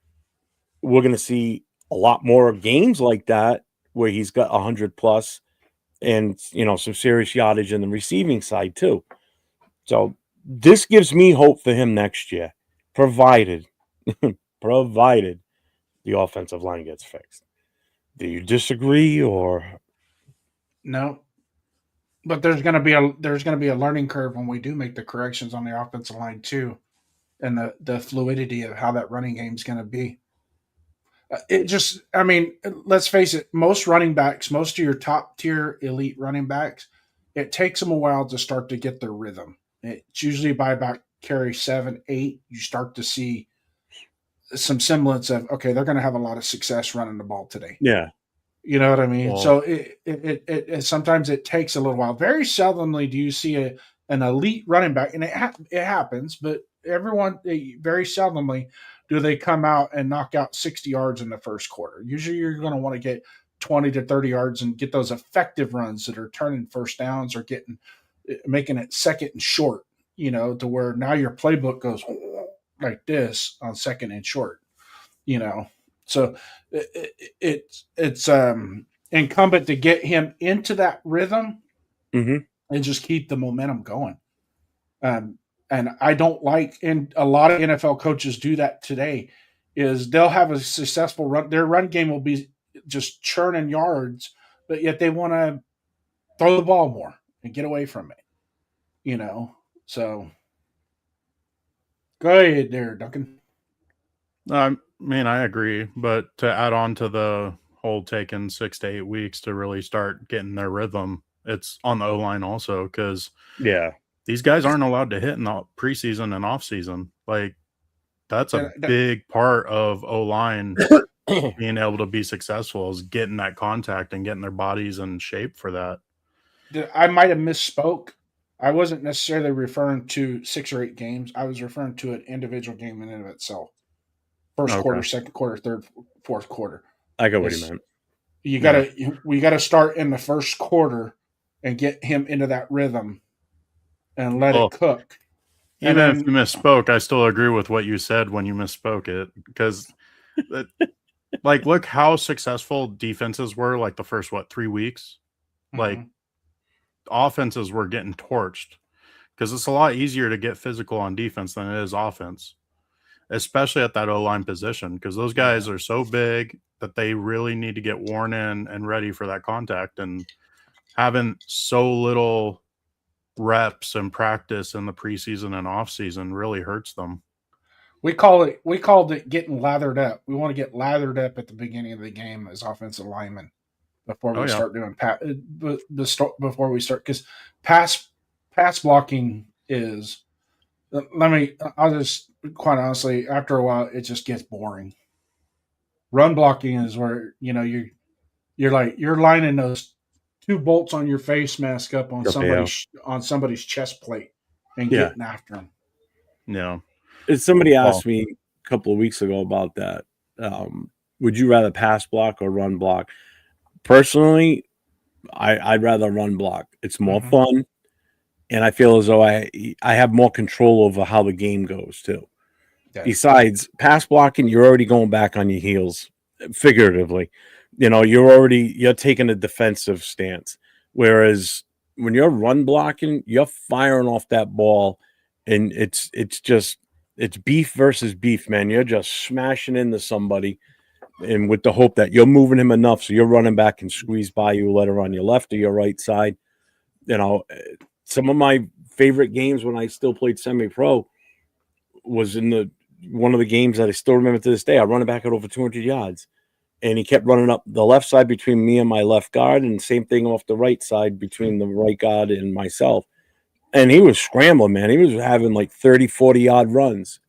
we're going to see a lot more games like that where he's got 100 plus and, you know, some serious yardage in the receiving side too. So this gives me hope for him next year, provided the offensive line gets fixed. Do you disagree or No, but there's going to be a learning curve when we do make the corrections on the offensive line too, and the fluidity of how that running game is going to be. It just, I mean, let's face it, most running backs, most of your top tier elite running backs, it takes them a while to start to get their rhythm. It's usually by about carry 7, 8, you start to see some semblance of, okay, they're going to have a lot of success running the ball today. yeah? You know what I mean? Well, So it sometimes it takes a little while. Very seldomly do you see an elite running back, and it happens, but very seldomly do they come out and knock out 60 yards in the first quarter. Usually you're going to want to get 20 to 30 yards and get those effective runs that are turning first downs or making it second and short, you know, to where now your playbook goes like this on second and short, you know. So it's incumbent to get him into that rhythm Mm-hmm. and just keep the momentum going. And I don't like, and a lot of NFL coaches do that today, is they'll have a successful run. Their run game will be just churning yards, but yet they want to throw the ball more and get away from it, you know? So go ahead there, Duncan. I mean, I agree, but to add on to the whole taking 6 to 8 weeks to really start getting their rhythm, it's on the O-line also because Yeah. these guys aren't allowed to hit in the preseason and off-season. Like, that's a big part of O-line being able to be successful is getting that contact and getting their bodies in shape for that. I might have misspoke. I wasn't necessarily referring to 6 or 8 games. I was referring to an individual game in and of itself. First quarter, second quarter, third, fourth quarter. I got what you meant. We gotta start in the first quarter and get him into that rhythm and let it cook. Even if you misspoke, I still agree with what you said when you misspoke it because, like, look how successful defenses were. Like the first 3 weeks, like offenses were getting torched because it's a lot easier to get physical on defense than it is offense, especially at that O-line position because those guys are so big that they really need to get worn in and ready for that contact, and having so little reps and practice in the preseason and off season really hurts them. We called it getting lathered up. We want to get lathered up at the beginning of the game as offensive linemen before we start doing before we start, because pass blocking is, I'll just quite honestly, after a while it just gets boring. Run blocking is where, you know, you're lining those 2 bolts on your face mask up on somebody's chest plate and getting after them. Yeah. Somebody asked me a couple of weeks ago about that. Would you rather pass block or run block? personally, I'd rather run block. It's more fun, and I feel as though I have more control over how the game goes too. Yeah. Besides pass blocking, you're already going back on your heels, figuratively. You're taking a defensive stance. Whereas when you're run blocking, you're firing off that ball, and it's beef versus beef, man. You're just smashing into somebody, and with the hope that you're moving him enough so you're running back and squeeze by you, whether on your left or your right side. Some of my favorite games when I still played semi-pro was in one of the games that I still remember to this day. I run it back at over 200 yards, and he kept running up the left side between me and my left guard, and same thing off the right side between the right guard and myself. And he was scrambling, man. He was having like 30, 40-yard runs.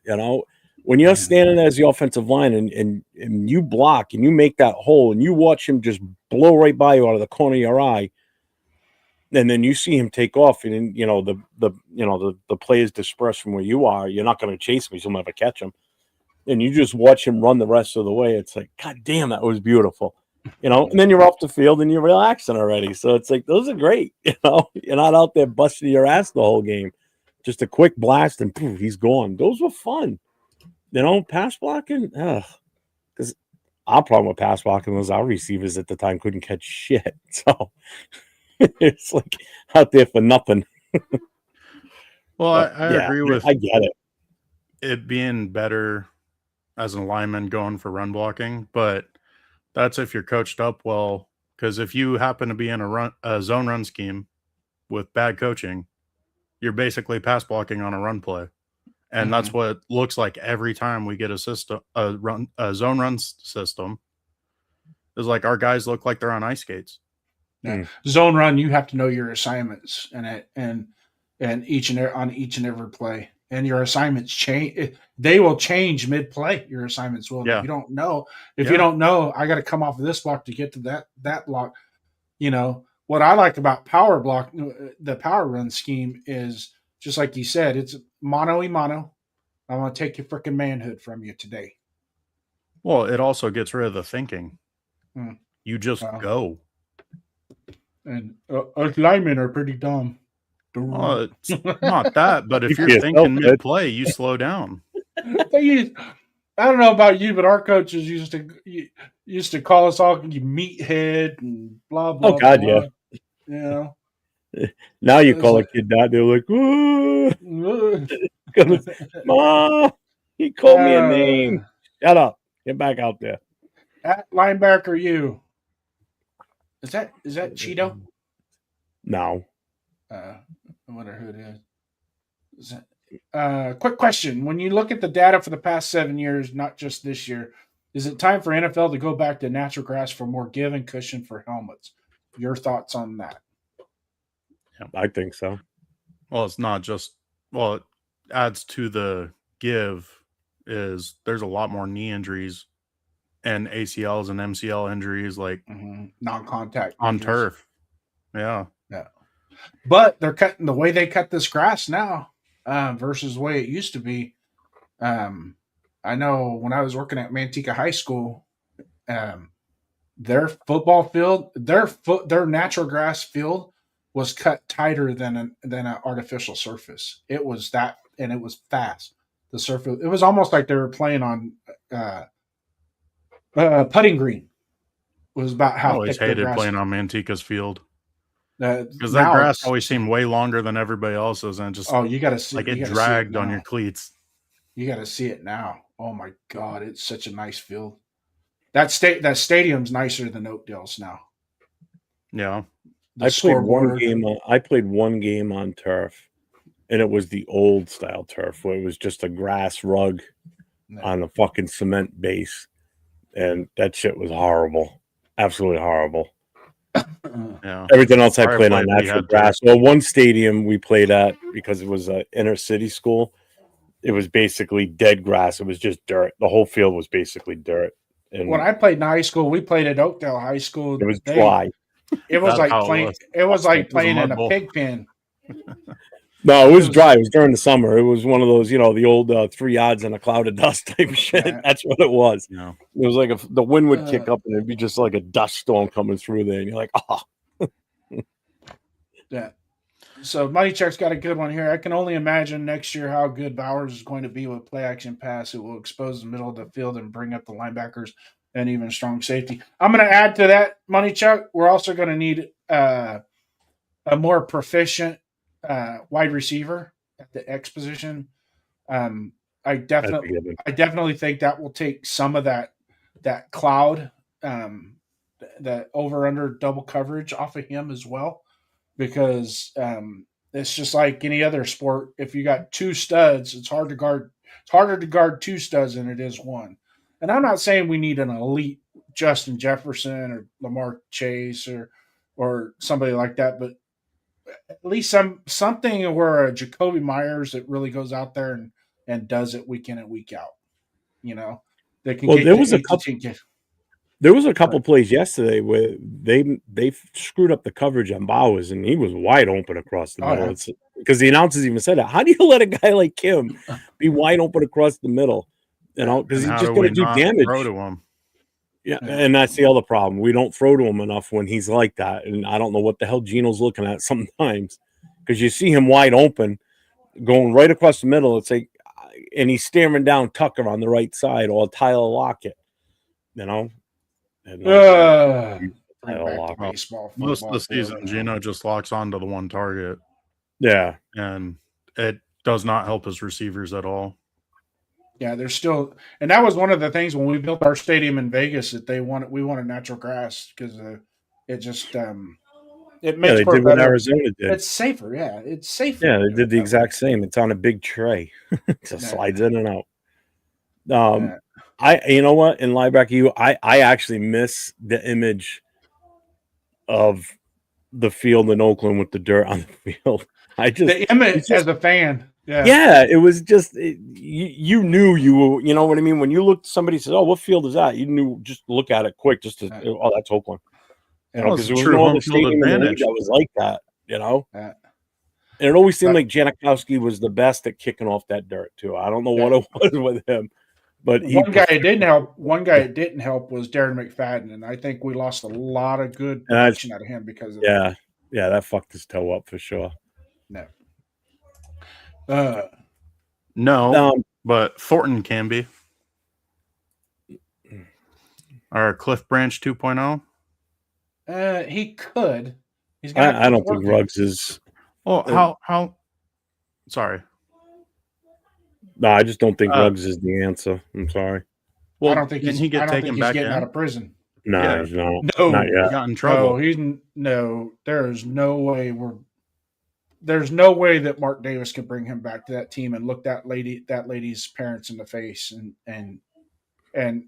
When you're standing as the offensive line and you block and you make that hole and you watch him just blow right by you out of the corner of your eye, and then you see him take off, and then, the players disperse from where you are. You're not going to chase him, so you'll never catch him. And you just watch him run the rest of the way. It's like, God damn, that was beautiful. And then you're off the field and you're relaxing already. So it's like, those are great. You're not out there busting your ass the whole game. Just a quick blast and poof, he's gone. Those were fun. Pass blocking, because our problem with pass blocking was our receivers at the time couldn't catch shit. So it's like out there for nothing. Well, I agree with. I get it being better as an lineman going for run blocking, but that's if you're coached up well. Because if you happen to be in a zone run scheme with bad coaching, you're basically pass blocking on a run play, and that's what it looks like every time we get a zone run system. Is like our guys look like they're on ice skates. Yeah. Zone run, you have to know your assignments and each and every play. And your assignments change. They will change mid-play. Your assignments will. Yeah. If you don't know, I got to come off of this block to get to that block. What I like about power block, the power run scheme is just like you said. It's mano-a-mano. I want to take your freaking manhood from you today. Well, it also gets rid of the thinking. You just go. And us linemen are pretty dumb. Well, it's not that, but if you're thinking mid-play, you slow down. I don't know about you, but our coaches used to call us all you meathead and blah blah. Oh God, blah. Yeah. Now you call a kid that, they're like, "Ma, he called me a name. Shut up. Get back out there." At linebacker, you. Is that Cheeto? No. I wonder who it is. Quick question. When you look at the data for the past 7 years, not just this year, is it time for NFL to go back to natural grass for more give and cushion for helmets? Your thoughts on that? Yeah, I think so. Well, it's not just – it adds to the give is there's a lot more knee injuries and ACLs and MCL injuries like non-contact on turf. Yeah. But they're cutting the way they cut this grass now versus the way it used to be. I know when I was working at Manteca High School, their football field, their natural grass field was cut tighter than an artificial surface. It was that, and it was fast. The surface, it was almost like they were playing on putting green. It was about how I always thick hated grass playing on Manteca's field. Because that grass always seemed way longer than everybody else's, and just you got to see like it dragged on your cleats. You got to see it now. Oh my God, it's such a nice field. That stadium's nicer than Oakdale's now. Yeah, I played one game on turf, and it was the old style turf where it was just a grass rug on a fucking cement base, and that shit was horrible, absolutely horrible. Yeah. Everything else I played on natural grass. Well, one stadium we played at, because it was an inner city school, it was basically dead grass. It was just dirt. The whole field was basically dirt. And when I played in high school, we played at Oakdale High School. It was dry. It was like playing. It was like playing in a pig pen. No, it was dry. It was during the summer. It was one of those, the old 3 yards and a cloud of dust type shit. Yeah. That's what it was. Yeah. It was like the wind would kick up and it'd be just like a dust storm coming through there. And you're like, oh. Yeah. So Money Check's got a good one here. I can only imagine next year how good Bowers is going to be with play action pass. It will expose the middle of the field and bring up the linebackers and even strong safety. I'm going to add to that, Money Chuck. We're also going to need a more proficient wide receiver at the X position. I definitely think that will take some of that cloud, that over under double coverage off of him as well, because it's just like any other sport. If you got 2 studs, it's hard to guard. It's harder to guard 2 studs than it is 1. And I'm not saying we need an elite Justin Jefferson or Lamar Chase or somebody like that, but at least something where a Jacoby Myers that really goes out there and does it week in and week out. They can. Well, there was a couple plays yesterday where they screwed up the coverage on Bowers, and he was wide open across the middle. Yeah. Because the announcers even said that. How do you let a guy like him be wide open across the middle? Because he's just going to do damage. Throw to him. Yeah, and that's the other problem. We don't throw to him enough when he's like that, and I don't know what the hell Gino's looking at sometimes, because you see him wide open, going right across the middle. It's like, and he's staring down Tucker on the right side or Tyler Lockett. Most of the season, Gino just locks onto the one target. Yeah, and it does not help his receivers at all. Yeah, there's still, and that was one of the things when we built our stadium in Vegas that we wanted natural grass because it just it makes they did what Arizona did. It's safer, it's safer. Yeah, they did the exact same. It's on a big tray, it just slides in and out. You know what? In linebacker, I actually miss the image of the field in Oakland with the dirt on the field. The image as a fan. Yeah, it was just you knew you were, you know what I mean? When you looked, somebody says, "Oh, what field is that?" You knew, just look at it quick, just to that's Oakland. Because there was no other stadium in the league that was like that, And it always seemed like Janikowski was the best at kicking off that dirt too. I don't know what it was with him, but one guy it didn't help. One guy it didn't help was Darren McFadden, and I think we lost a lot of good production out of him because of that. Yeah, that fucked his toe up for sure. No, but Thornton can be. Or Cliff Branch 2.0. He could. I don't think Ruggs is. Well, how? Sorry. No, I just don't think Ruggs is the answer. I'm sorry. Well, I don't think he get taken back getting out of prison. No, he's not. No, not yet. He got in trouble. There is no way there's no way that Mark Davis can bring him back to that team and look that lady's parents in the face and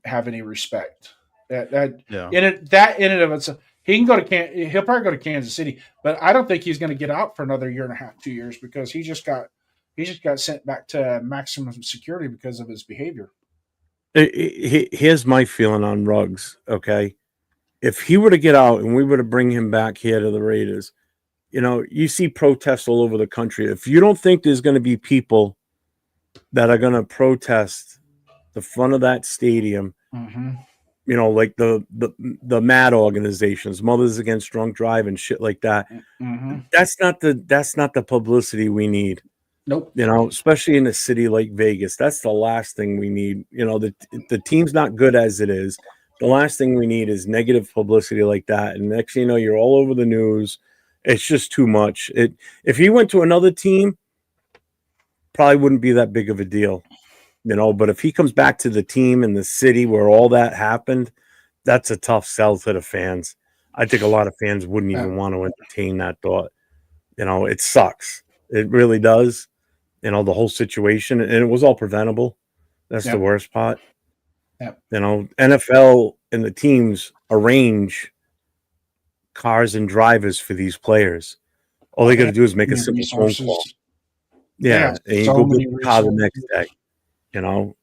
have any respect. In and of itself, he'll probably go to Kansas City, but I don't think he's going to get out for another year and a half, 2 years, because he just got sent back to maximum security because of his behavior. Here's my feeling on Ruggs. Okay, if he were to get out and we were to bring him back here to the Raiders, you see protests all over the country. If you don't think there's going to be people that are going to protest the front of that stadium, like the MAD organizations, Mothers Against Drunk Driving, shit like that. That's not the publicity we need. Nope. Especially in a city like Vegas, that's the last thing we need. The team's not good as it is. The last thing we need is negative publicity like that. And next thing you know, you're all over the news. It's just too much. If he went to another team, probably wouldn't be that big of a deal, But if he comes back to the team in the city where all that happened, that's a tough sell to the fans. I think a lot of fans wouldn't even want to entertain that thought. It sucks. It really does. The whole situation, and it was all preventable. That's the worst part. NFL and the teams arrange cars and drivers for these players. All they got to do is make a simple phone call. And you go get the car the next day. So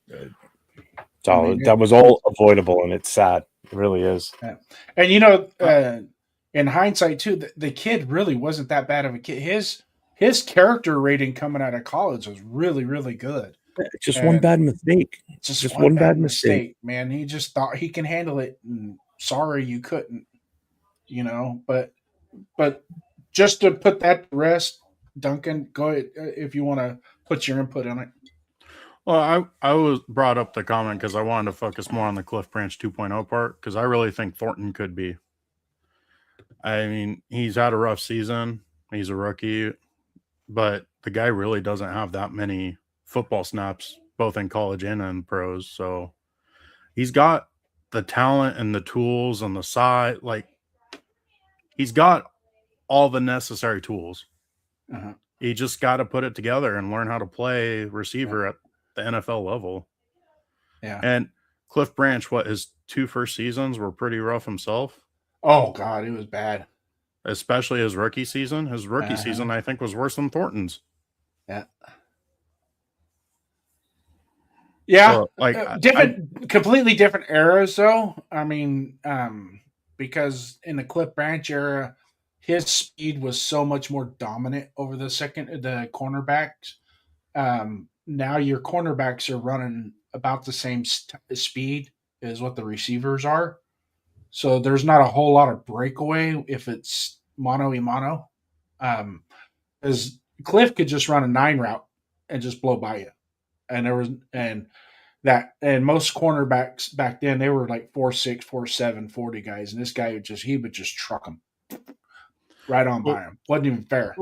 that was all avoidable, and it's sad. It really is. And in hindsight too, the kid really wasn't that bad of a kid. his character rating coming out of college was really, really good. Just one bad mistake. Just one bad mistake, man. He just thought he can handle it, and sorry you couldn't, But just to put that to rest, Duncan, go ahead if you want to put your input on it. Well, I was brought up the comment because I wanted to focus more on the Cliff Branch 2.0 part because I really think Thornton could be. I mean, he's had a rough season. He's a rookie, but the guy really doesn't have that many football snaps, both in college and in pros. So he's got the talent and the tools and the size. Like, he's got all the necessary tools. Uh-huh. He just got to put it together and learn how to play receiver at the NFL level. Yeah. And Cliff Branch, his 2 first seasons were pretty rough himself. Oh, God, it was bad. Especially his rookie season. His rookie season, I think, was worse than Thornton's. Yeah. Yeah. So, completely different eras, though. I mean, because in the Cliff Branch era, his speed was so much more dominant over the cornerbacks. Now your cornerbacks are running about the same speed as what the receivers are. So there's not a whole lot of breakaway if it's mano-a-mano. Because Cliff could just run a 9 route and just blow by you. And most cornerbacks back then, they were like 4'6", 4'7", 40 guys. And this guy would just truck them right on by him. Wasn't even fair.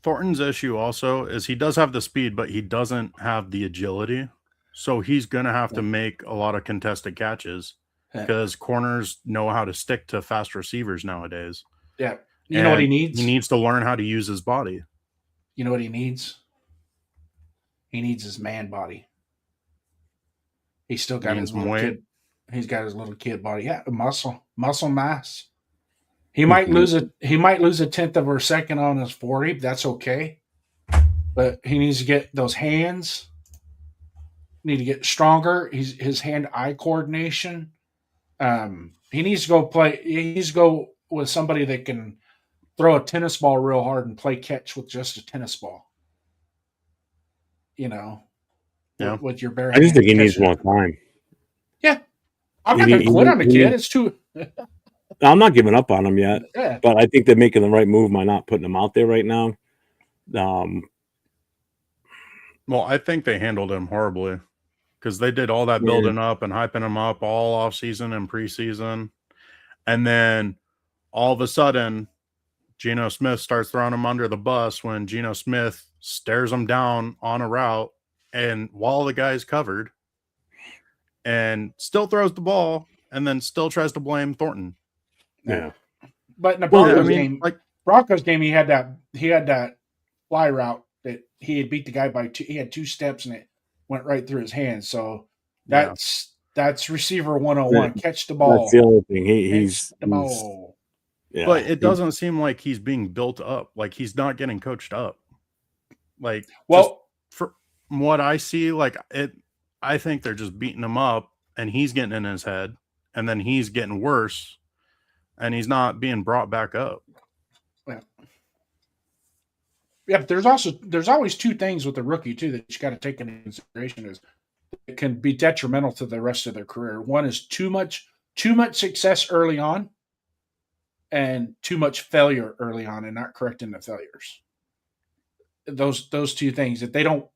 Thornton's issue also is he does have the speed, but he doesn't have the agility. So he's going to have to make a lot of contested catches because corners know how to stick to fast receivers nowadays. Yeah. You know what he needs? He needs to learn how to use his body. You know what he needs? He needs his man body. He's still got his little kid. He's got his little kid body. Yeah, muscle mass. He might lose a tenth of a second on his 40. That's okay. But he needs to get those hands. Need to get stronger. His hand-eye coordination. He needs to go play. He needs to go with somebody that can throw a tennis ball real hard and play catch with just a tennis ball. With your bare. I just think he needs more time. Yeah, I'm not going to quit on the kid. It's too. I'm not giving up on him yet, Yeah. but I think they're making the right move by not putting him out there right now. Well, I think they handled him horribly because they did all that building up and hyping him up all off season and preseason. And then all of a sudden, Geno Smith starts throwing him under the bus when Geno Smith stares him down on a route and while the guy's covered and still throws the ball and then still tries to blame Thornton. Yeah. But in the Broncos game, he had that fly route that he had beat the guy by 2. He had 2 steps and it went right through his hands. So that's receiver 101. Catch the ball. That's the only thing. He's the ball. Yeah. But it doesn't seem like he's being built up. Like he's not getting coached up. Like, well, from what I see, I think they're just beating him up and he's getting in his head and then he's getting worse and he's not being brought back up. Yeah. Yeah, but there's always 2 things with the rookie too that you got to take into consideration is it can be detrimental to the rest of their career. One is too much success early on and too much failure early on and not correcting the failures. Those 2 things that they don't,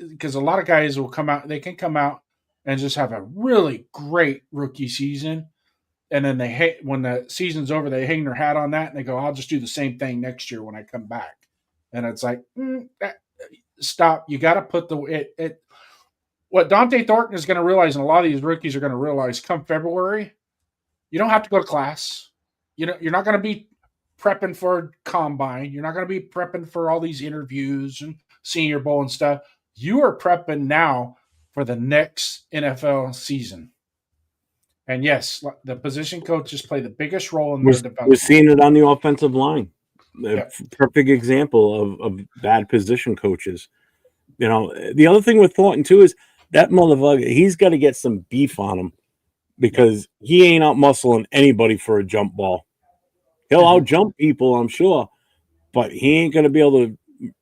because a lot of guys will come out, they can come out and just have a really great rookie season. And then when the season's over, they hang their hat on that and they go, I'll just do the same thing next year when I come back. And it's like, stop. You got to put what Dante Thornton is going to realize, and a lot of these rookies are going to realize come February, you don't have to go to class. You're not going to be prepping for combine. You're not going to be prepping for all these interviews and Senior Bowl and stuff. You are prepping now for the next NFL season. And yes, the position coaches play the biggest role in their development. We're seeing it on the offensive line. Perfect example of bad position coaches. The other thing with Thornton too is that motherfucker, he's got to get some beef on him because he ain't out muscling anybody for a jump ball. He'll out jump people, I'm sure, but he ain't going to be able to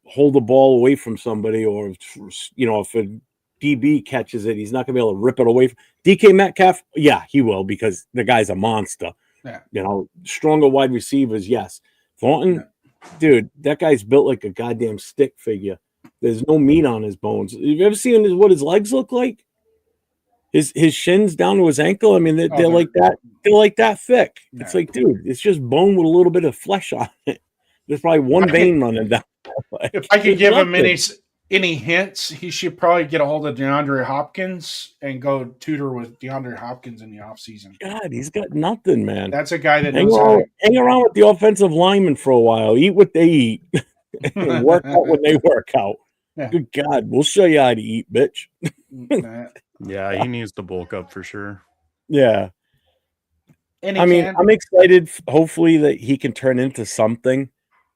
hold the ball away from somebody, or if a DB catches it, he's not going to be able to rip it away. DK Metcalf, yeah, he will, because the guy's a monster. Yeah. Stronger wide receivers, yes. Thornton, dude, that guy's built like a goddamn stick figure. There's no meat on his bones. Have you ever seen what his legs look like? His shins down to his ankle. I mean, they're like that. They're like that thick. Yeah. It's like, dude, it's just bone with a little bit of flesh on it. There's probably one vein running down. If I could give him any hints, he should probably get a hold of DeAndre Hopkins and go tutor with DeAndre Hopkins in the offseason. God, he's got nothing, man. That's a guy that hang around with the offensive linemen for a while. Eat what they eat. And work out when they work out. Yeah. Good God, we'll show you how to eat, bitch. Yeah, he needs to bulk up for sure. Yeah. I'm excited, hopefully, that he can turn into something,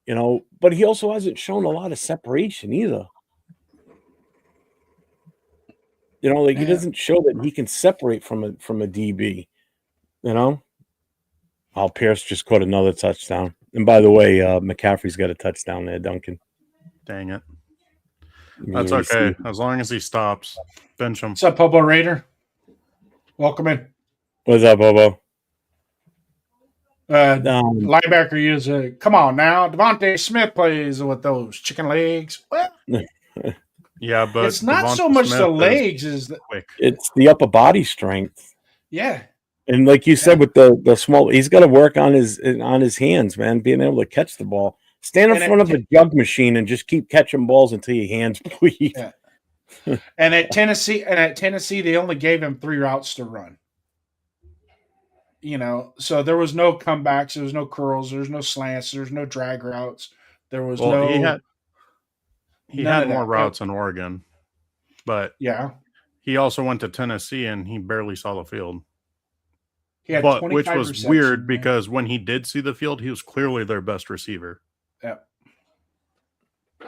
but he also hasn't shown a lot of separation either. He doesn't show that he can separate from a DB, Pierce just caught another touchdown. And by the way, McCaffrey's got a touchdown there, Duncan. Dang it. That's okay. As long as he stops. Bench him. What's up, Bobo Raider? Welcome in. What's up, Bobo? Linebacker is come on now. Devontae Smith plays with those chicken legs. What? Yeah, but it's not Devonta so much Smith the legs is quick. It's the upper body strength. Yeah. And like you said, with the small, he's got to work on his hands, man, being able to catch the ball. Stand in front of a jug machine and just keep catching balls until your hands bleed. Yeah. And at Tennessee, they only gave him 3 routes to run. So there was no comebacks, there was no curls, there was no slants, there was no drag routes. There was he had more routes in Oregon, but yeah, he also went to Tennessee and he barely saw the field. He had which was weird because when he did see the field, he was clearly their best receiver. Yeah.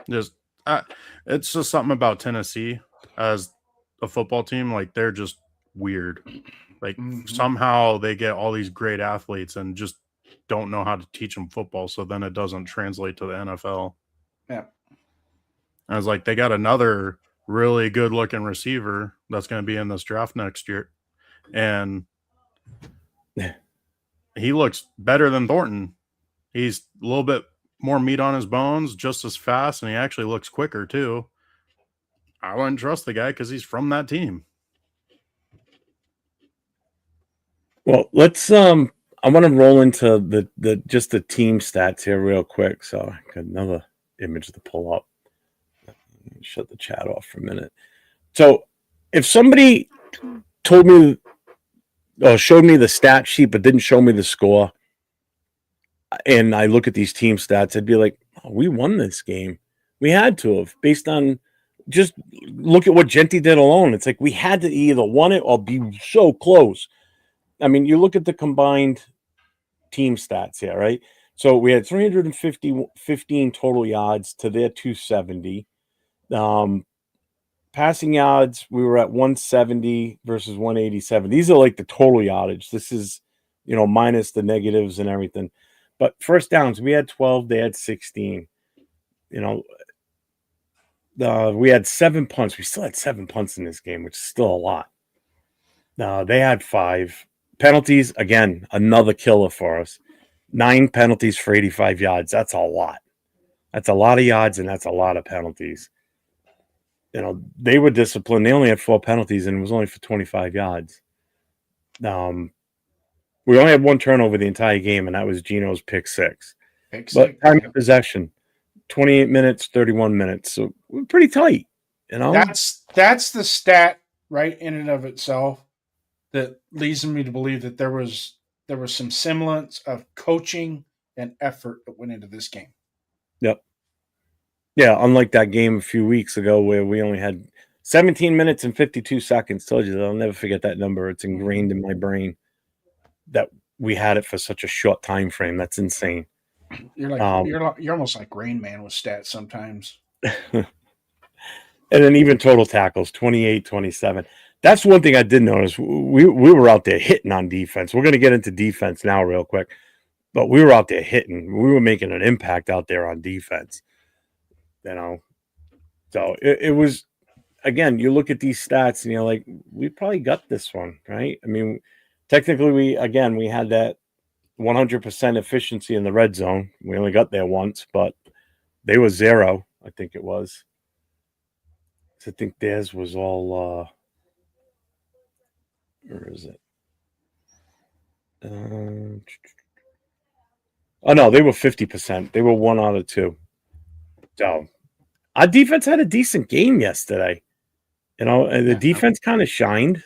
It's just something about Tennessee as a football team. Like, they're just weird. Like, somehow they get all these great athletes and just don't know how to teach them football. So then it doesn't translate to the NFL. Yeah. I was like, they got another really good looking receiver that's going to be in this draft next year. And he looks better than Thornton. He's a little bit more meat on his bones, just as fast, and he actually looks quicker too. I wouldn't trust the guy because he's from that team. Well, let's I want to roll into the team stats here real quick. So I got another image to pull up. Shut the chat off for a minute. So if somebody told me or showed me the stat sheet but didn't show me the score, and I look at these team stats, I'd be like, oh, we won this game. We had to have, based on just look at what Jeanty did alone. It's like we had to either won it or be so close. I mean, you look at the combined team stats here, right? So we had 315 total yards to their 270. Passing yards, we were at 170 versus 187. These are like the total yardage. This is, minus the negatives and everything. But first downs, we had 12, they had 16. We had 7 punts. We still had 7 punts in this game, which is still a lot. They had 5. Penalties, again, another killer for us. 9 penalties for 85 yards. That's a lot. That's a lot of yards, and that's a lot of penalties. They were disciplined. They only had 4 penalties, and it was only for 25 yards. We only had 1 turnover the entire game, and that was Gino's pick 6. But time of possession, 28 minutes, 31 minutes. So we're pretty tight, That's the stat, right, in and of itself, that leads me to believe that there was some semblance of coaching and effort that went into this game. Yep. Yeah, unlike that game a few weeks ago where we only had 17 minutes and 52 seconds. Told you that I'll never forget that number. It's ingrained in my brain that we had it for such a short time frame. That's insane. You're like you're almost like Rain Man with stats sometimes. And then even total tackles, 28, 27. That's one thing I did notice. We were out there hitting on defense. We're going to get into defense now real quick. But we were out there hitting. We were making an impact out there on defense. you know. So it was, again, you look at these stats and you're like, we probably got this one, right? I mean, technically we had that 100% efficiency in the red zone. We only got there once, but they were 0, I think it was. I think theirs was all, where is it? Oh no, they were 50%. They were 1 out of 2. So our defense had a decent game yesterday. You know, and the defense kind of shined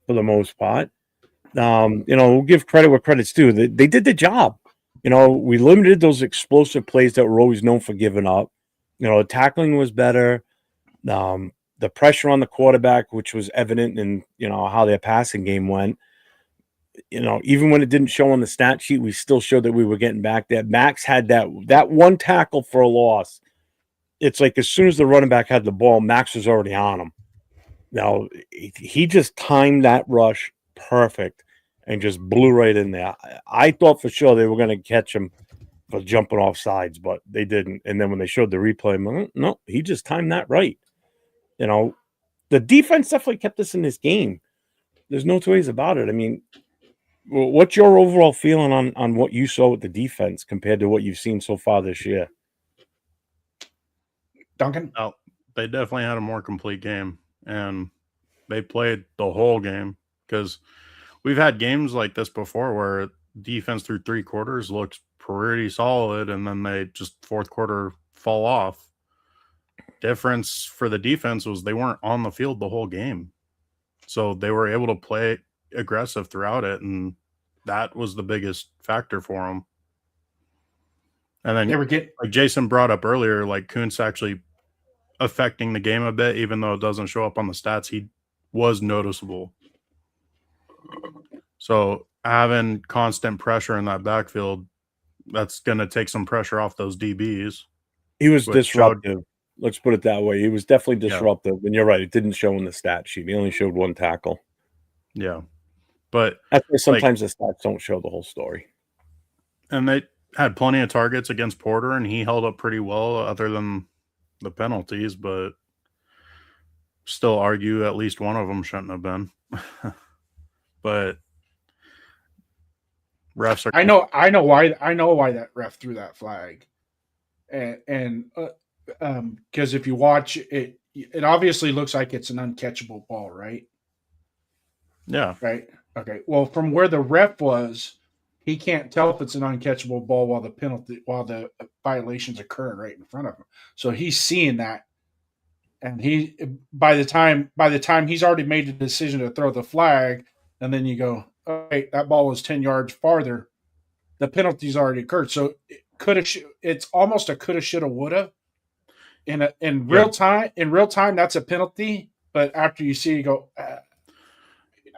for the most part. You know, we'll give credit where credit's due. They did the job. You know, we limited those explosive plays that were always known for giving up. You know, the tackling was better. The pressure on the quarterback, which was evident in, you know, how their passing game went. You know, even when it didn't show on the stat sheet, we still showed that we were getting back there. Max had that one tackle for a loss. It's like as soon as the running back had the ball, Max was already on him. Now, he just timed that rush perfect and just blew right in there. I thought for sure they were going to catch him for jumping off sides, but they didn't. And then when they showed the replay, I'm like, no, he just timed that right. You know, the defense definitely kept us in this game. There's no two ways about it. I mean, what's your overall feeling on what you saw with the defense compared to what you've seen so far this year? Duncan? Oh, they definitely had a more complete game, and they played the whole game, because we've had games like this before where defense through 3 quarters looks pretty solid, and then they just fourth quarter fall off. Difference for the defense was they weren't on the field the whole game. So they were able to play aggressive throughout it, and that was the biggest factor for them. And then, like Jason brought up earlier, like Kuntz actually affecting the game a bit, even though it doesn't show up on the stats, he was noticeable. So having constant pressure in that backfield, that's going to take some pressure off those DBs. He was disruptive. Let's put it that way. He was definitely disruptive. Yeah. And you're right. It didn't show in the stat sheet. He only showed 1 tackle. Yeah. But sometimes the stats don't show the whole story. And they had plenty of targets against Porter, and he held up pretty well other than the penalties, but still argue at least one of them shouldn't have been. But refs are. I know why that ref threw that flag, and because if you watch it, it obviously looks like it's an uncatchable ball, right? Yeah. Right. Okay. Well, from where the ref was, he can't tell if it's an uncatchable ball while the violation's occurring right in front of him. So he's seeing that, and he by the time he's already made the decision to throw the flag, and then you go, all right, that ball was 10 yards farther. The penalty's already occurred. So it's almost a coulda, shoulda, woulda. In real time, that's a penalty. But after you see, you go.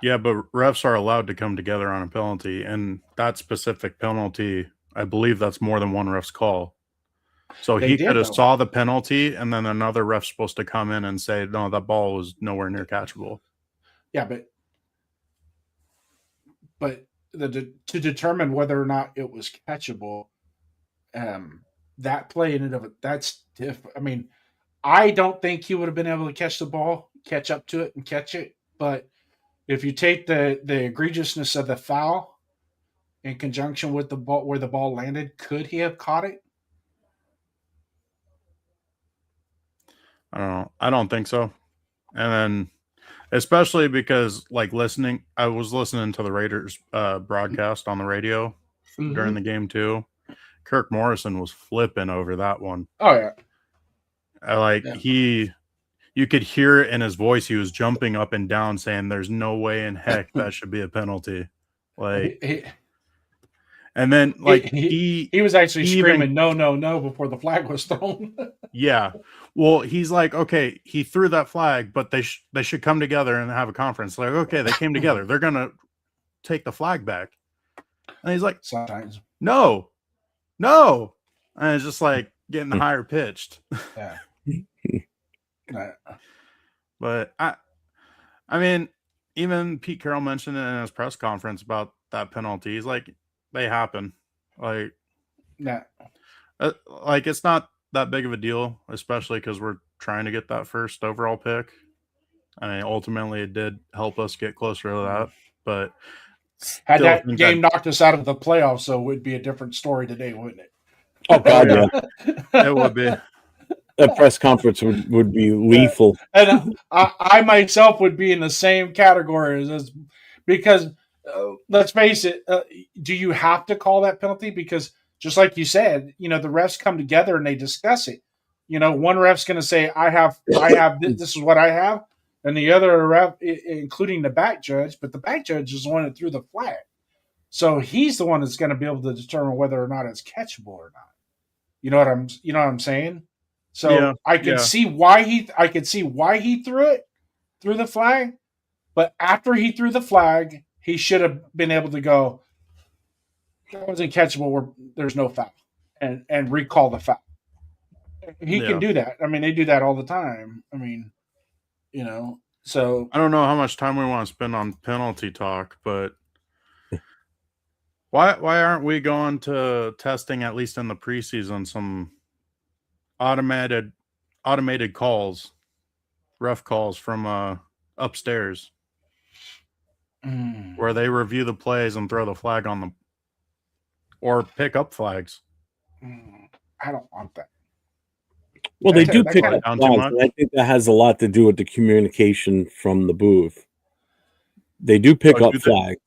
Yeah, but refs are allowed to come together on a penalty, and that specific penalty, I believe that's more than one ref's call. So he could have saw the penalty, and then another ref's supposed to come in and say, no, that ball was nowhere near catchable. Yeah, but to determine whether or not it was catchable, that play in and of it, that's different. I mean, I don't think he would have been able to catch the ball, catch up to it, and catch it. But if you take the egregiousness of the foul in conjunction with the ball where the ball landed, could he have caught it? I don't know. I don't think so. And then, especially because, like, I was listening to the Raiders broadcast on the radio during the game too. Kirk Morrison was flipping over that one. Oh yeah. You could hear it in his voice. He was jumping up and down saying, there's no way in heck that should be a penalty. Like, and then he was actually screaming, no, before the flag was thrown. Yeah. Well, he's like, okay, he threw that flag, but they should come together and have a conference. Like, okay, they came together. They're going to take the flag back. And he's like, sometimes. No. And it's just like getting higher pitched. Yeah. But I mean, even Pete Carroll mentioned it in his press conference about that penalty. He's like, they happen. Like, yeah. Like, it's not that big of a deal, especially because we're trying to get that first overall pick. I mean, ultimately, it did help us get closer to that, but Had still that think game knocked us out of the playoffs, so it would be a different story today, wouldn't it? Oh God, yeah. it would be. That press conference would be lethal. And I myself would be in the same category as because let's face it, do you have to call that penalty? Because just like you said, the refs come together and they discuss it. One ref's going to say, I have this is what I have, and the other ref, including the back judge, but the back judge is the one that threw the flag, so he's the one that's going to be able to determine whether or not it's catchable or not. You know what I'm saying? So Yeah, I could see why he threw the flag, but after he threw the flag, he should have been able to go, that wasn't catchable, there's no foul, and recall the foul. He can do that. I mean, they do that all the time. I mean, so I don't know how much time we want to spend on penalty talk, but why aren't we going to testing, at least in the preseason, some automated calls, ref calls from upstairs, where they review the plays and throw the flag on them, or pick up flags? I don't want that. Well, they do pick up flags, and I think that has a lot to do with the communication from the booth. They do pick up flags.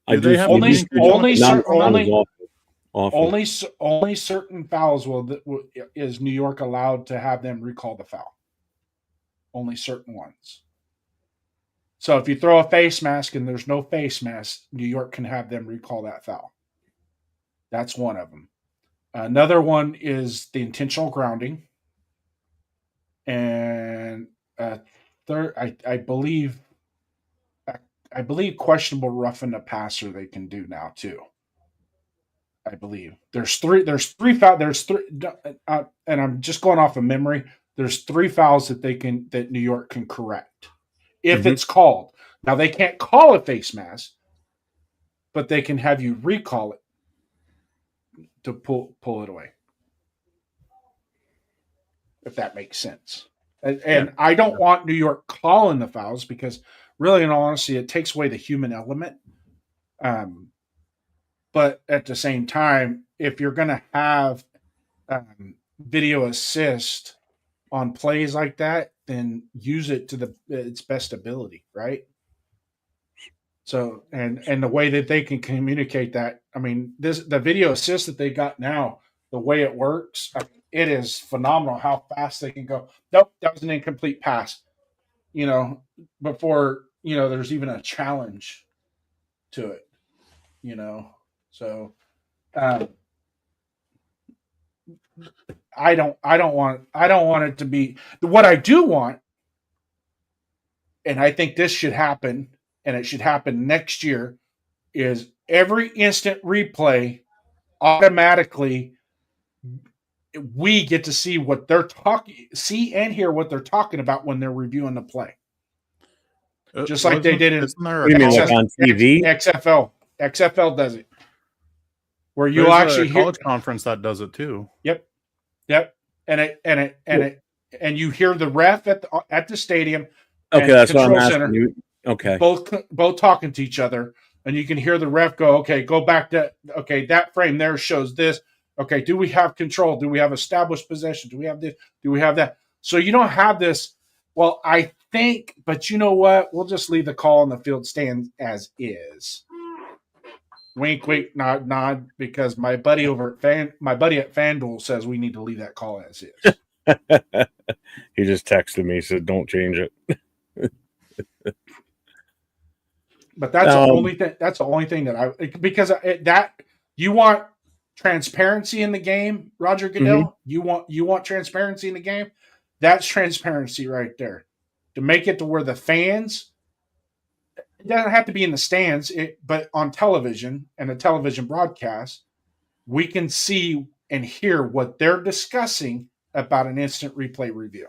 Only often. certain fouls is New York allowed to have them recall the foul. Only certain ones. So if you throw a face mask and there's no face mask, New York can have them recall that foul. That's one of them. Another one is the intentional grounding. And third, I believe questionable roughing the passer they can do now too. I believe there's three fouls. And I'm just going off of memory. There's 3 fouls that New York can correct if it's called. Now they can't call a face mask, but they can have you recall it to pull it away. If that makes sense. And I don't want New York calling the fouls because really, in all honesty, it takes away the human element. But at the same time, if you're going to have video assist on plays like that, then use it to its best ability, right? So, and the way that they can communicate that, I mean, the video assist that they got now, the way it works, it is phenomenal how fast they can go. Nope, that was an incomplete pass. Before there's even a challenge to it. So I don't want it to be what I do want, and I think this should happen, and it should happen next year, is every instant replay automatically we get to see what they're see and hear what they're talking about when they're reviewing the play. Just like they did in on TV. XFL. XFL does it. Where you There's actually a college conference that does it too. Yep. And you hear the ref at the stadium. Okay, that's what I'm asking you. Okay. Both talking to each other, and you can hear the ref go, okay, go back to that frame there shows this. Okay, do we have control? Do we have established possession? Do we have this? Do we have that? So you don't have this. Well, I think, but you know what? We'll just leave the call on the field stand as is. Wink, wink, nod, nod. Because my buddy at FanDuel says we need to leave that call as is. He just texted me, said don't change it. But that's the only thing. That's the only thing that you want transparency in the game, Roger Goodell. You want transparency in the game. That's transparency right there. To make it to where the fans, it doesn't have to be in the stands, but on television and a television broadcast, we can see and hear what they're discussing about an instant replay review.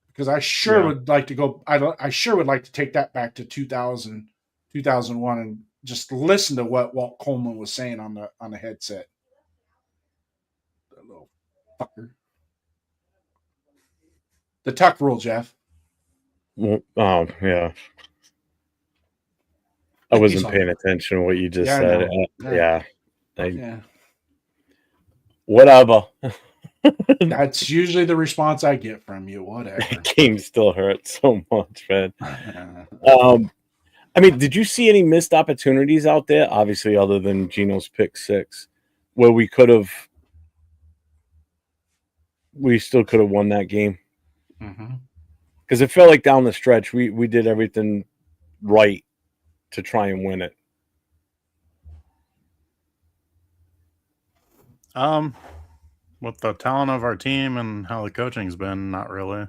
Because I sure would like to go. I sure would like to take that back to 2000, 2001, and just listen to what Walt Coleman was saying on the headset. Fucker. The tuck rule, Jeff. Well, oh, yeah. I wasn't paying attention to what you just said. Yeah. Whatever. That's usually the response I get from you. Whatever. The game still hurts so much, man. I mean, did you see any missed opportunities out there? Obviously, other than Gino's pick 6, where we still could have won that game. Because it felt like down the stretch, we did everything right to try and win it. With the talent of our team and how the coaching's been, not really.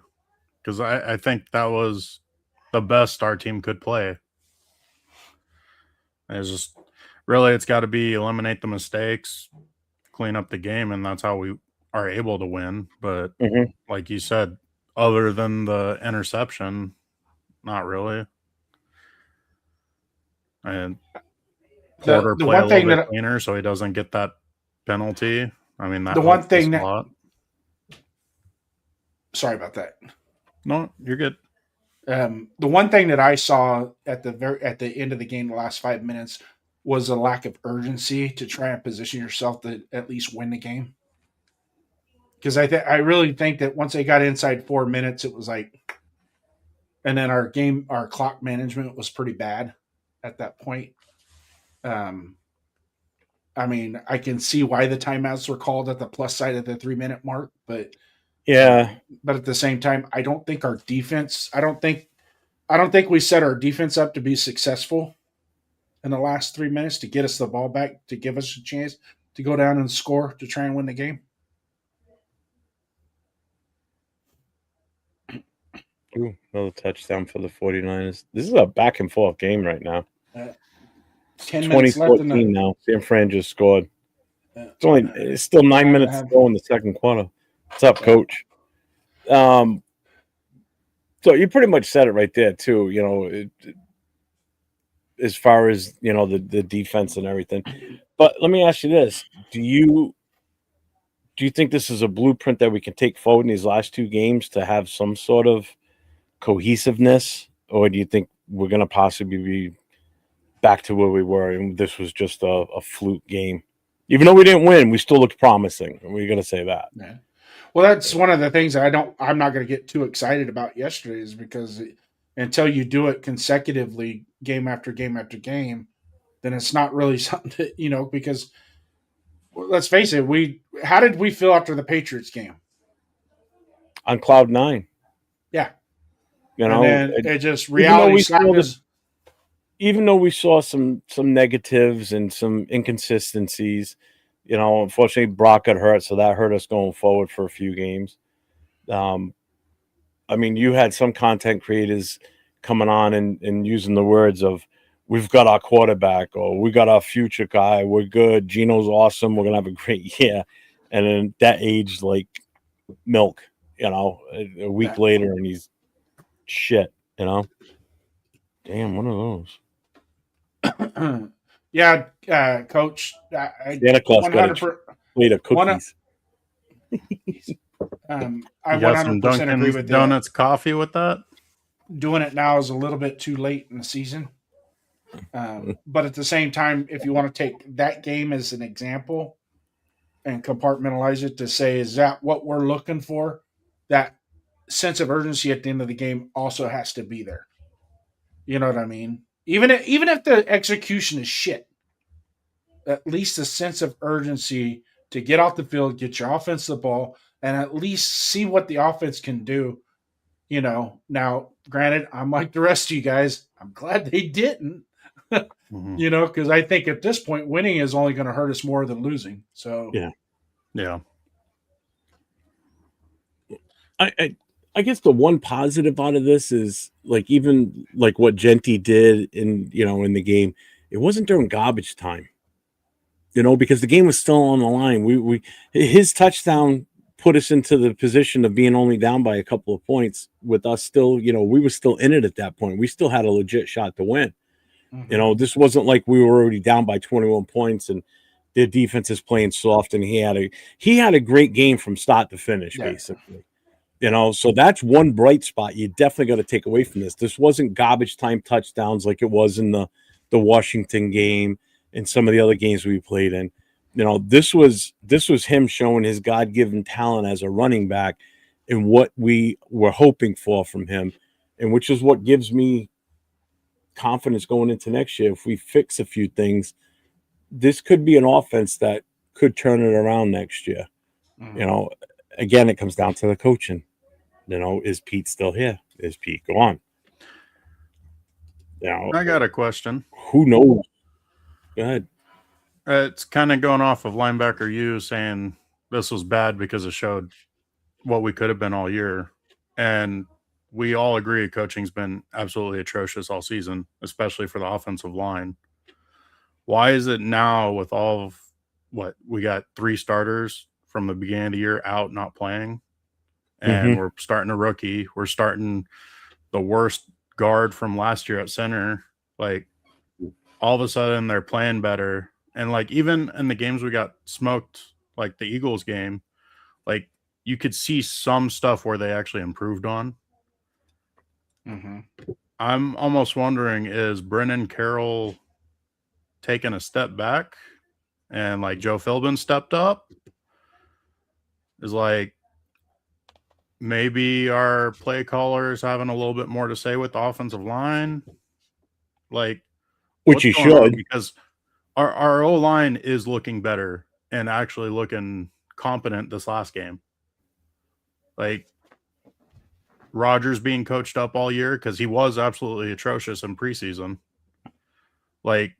Because I think that was the best our team could play. It's got to be eliminate the mistakes, clean up the game, and that's how we are able to win. But like you said, other than the interception, not really. And Porter play a little bit cleaner so he doesn't get that penalty. I mean, that the one thing that. lot. Sorry about that. No, you're good. The one thing that I saw at the end of the game, the last 5 minutes, was a lack of urgency to try and position yourself to at least win the game. Because I really think that once they got inside 4 minutes, it was like, and then our clock management was pretty bad at that point. I mean, I can see why the timeouts were called at the plus side of the 3-minute mark, but yeah. But at the same time, I don't think our defense. I don't think we set our defense up to be successful in the last 3 minutes to get us the ball back, to give us a chance to go down and score to try and win the game. Ooh, another touchdown for the 49ers. This is a back and forth game right now. 10 minutes left in the now. San Fran just scored. It's still 9 minutes to go in the second quarter. What's up, Coach? So you pretty much said it right there too. You know, as far as the defense and everything. But let me ask you this: Do you think this is a blueprint that we can take forward in these last 2 games to have some sort of cohesiveness, or do you think we're going to possibly be back to where we were and this was just a fluke game? Even though we didn't win, we still looked promising. We're going to say that. Yeah. Well, that's one of the things that I'm not going to get too excited about yesterday, is because until you do it consecutively, game after game after game, then it's not really something that, because let's face it, how did we feel after the Patriots game? On cloud 9. Yeah. And it just reality slapped us. Even though we saw some negatives and some inconsistencies, unfortunately Brock got hurt, so that hurt us going forward for a few games. I mean, you had some content creators coming on and using the words of, we've got our quarterback, or we got our future guy, we're good, Gino's awesome, we're going to have a great year. And then that aged like milk, a week later, and he's shit, Damn, one of those. Yeah, Coach. Santa Claus got a plate of cookies. I 100% agree with that. Donuts, coffee with that. Doing it now is a little bit too late in the season. But at the same time, if you want to take that game as an example and compartmentalize it to say, is that what we're looking for? That sense of urgency at the end of the game also has to be there. You know what I mean? Even if the execution is shit, at least a sense of urgency to get off the field, get your offense the ball, and at least see what the offense can do. Now, granted, I'm like the rest of you guys. I'm glad they didn't, because I think at this point, winning is only going to hurt us more than losing. So, yeah. I guess the one positive out of this is even what Jeanty did in the game. It wasn't during garbage time, because the game was still on the line. His touchdown put us into the position of being only down by a couple of points with us still, we were still in it at that point. We still had a legit shot to win. This wasn't like we were already down by 21 points and Their defense is playing soft, and he had a great game from start to finish, basically. So that's one bright spot you definitely got to take away from this. This wasn't garbage time touchdowns like it was in the Washington game and some of the other games we played in. This was him showing his God-given talent as a running back and what we were hoping for from him, and which is what gives me confidence going into next year. If we fix a few things, this could be an offense that could turn it around next year. Mhm. Again, it comes down to the coaching. Is Pete still here? Is Pete gone? I got a question. Who knows? Go ahead. It's kind of going off of linebacker U saying this was bad because it showed what we could have been all year. And we all agree coaching's been absolutely atrocious all season, especially for the offensive line. Why is it now with all of what we got 3 starters from the beginning of the year out not playing? And we're starting a rookie. We're starting the worst guard from last year at center. Like, all of a sudden they're playing better. And like, even in the games we got smoked, like the Eagles game, like you could see some stuff where they actually improved on. I'm almost wondering, is Brennan Carroll taking a step back and like Joe Philbin stepped up? Is like maybe our play callers having a little bit more to say with the offensive line? Like, which you should, because our O-line is looking better and actually looking competent this last game. Like, Rodgers being coached up all year because he was absolutely atrocious in preseason. Like,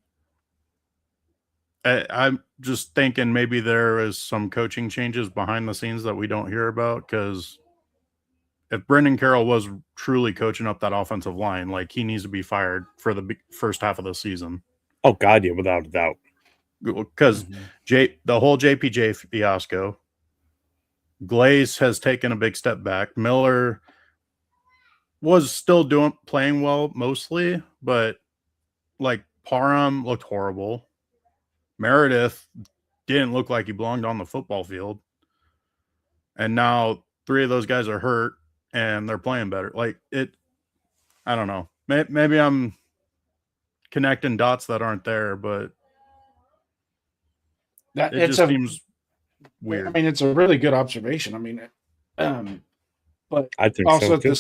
I'm just thinking maybe there is some coaching changes behind the scenes that we don't hear about, because if Brendan Carroll was truly coaching up that offensive line, like, he needs to be fired for the first half of the season. Oh, God, yeah, without a doubt. Because the whole JPJ fiasco, Glaze has taken a big step back. Miller was still playing well mostly, but like Parham looked horrible. Meredith didn't look like he belonged on the football field. And now 3 of those guys are hurt and they're playing better. Like, I don't know. Maybe I'm connecting dots that aren't there, but it just seems weird. I mean, it's a really good observation. I mean, but I think also so at too.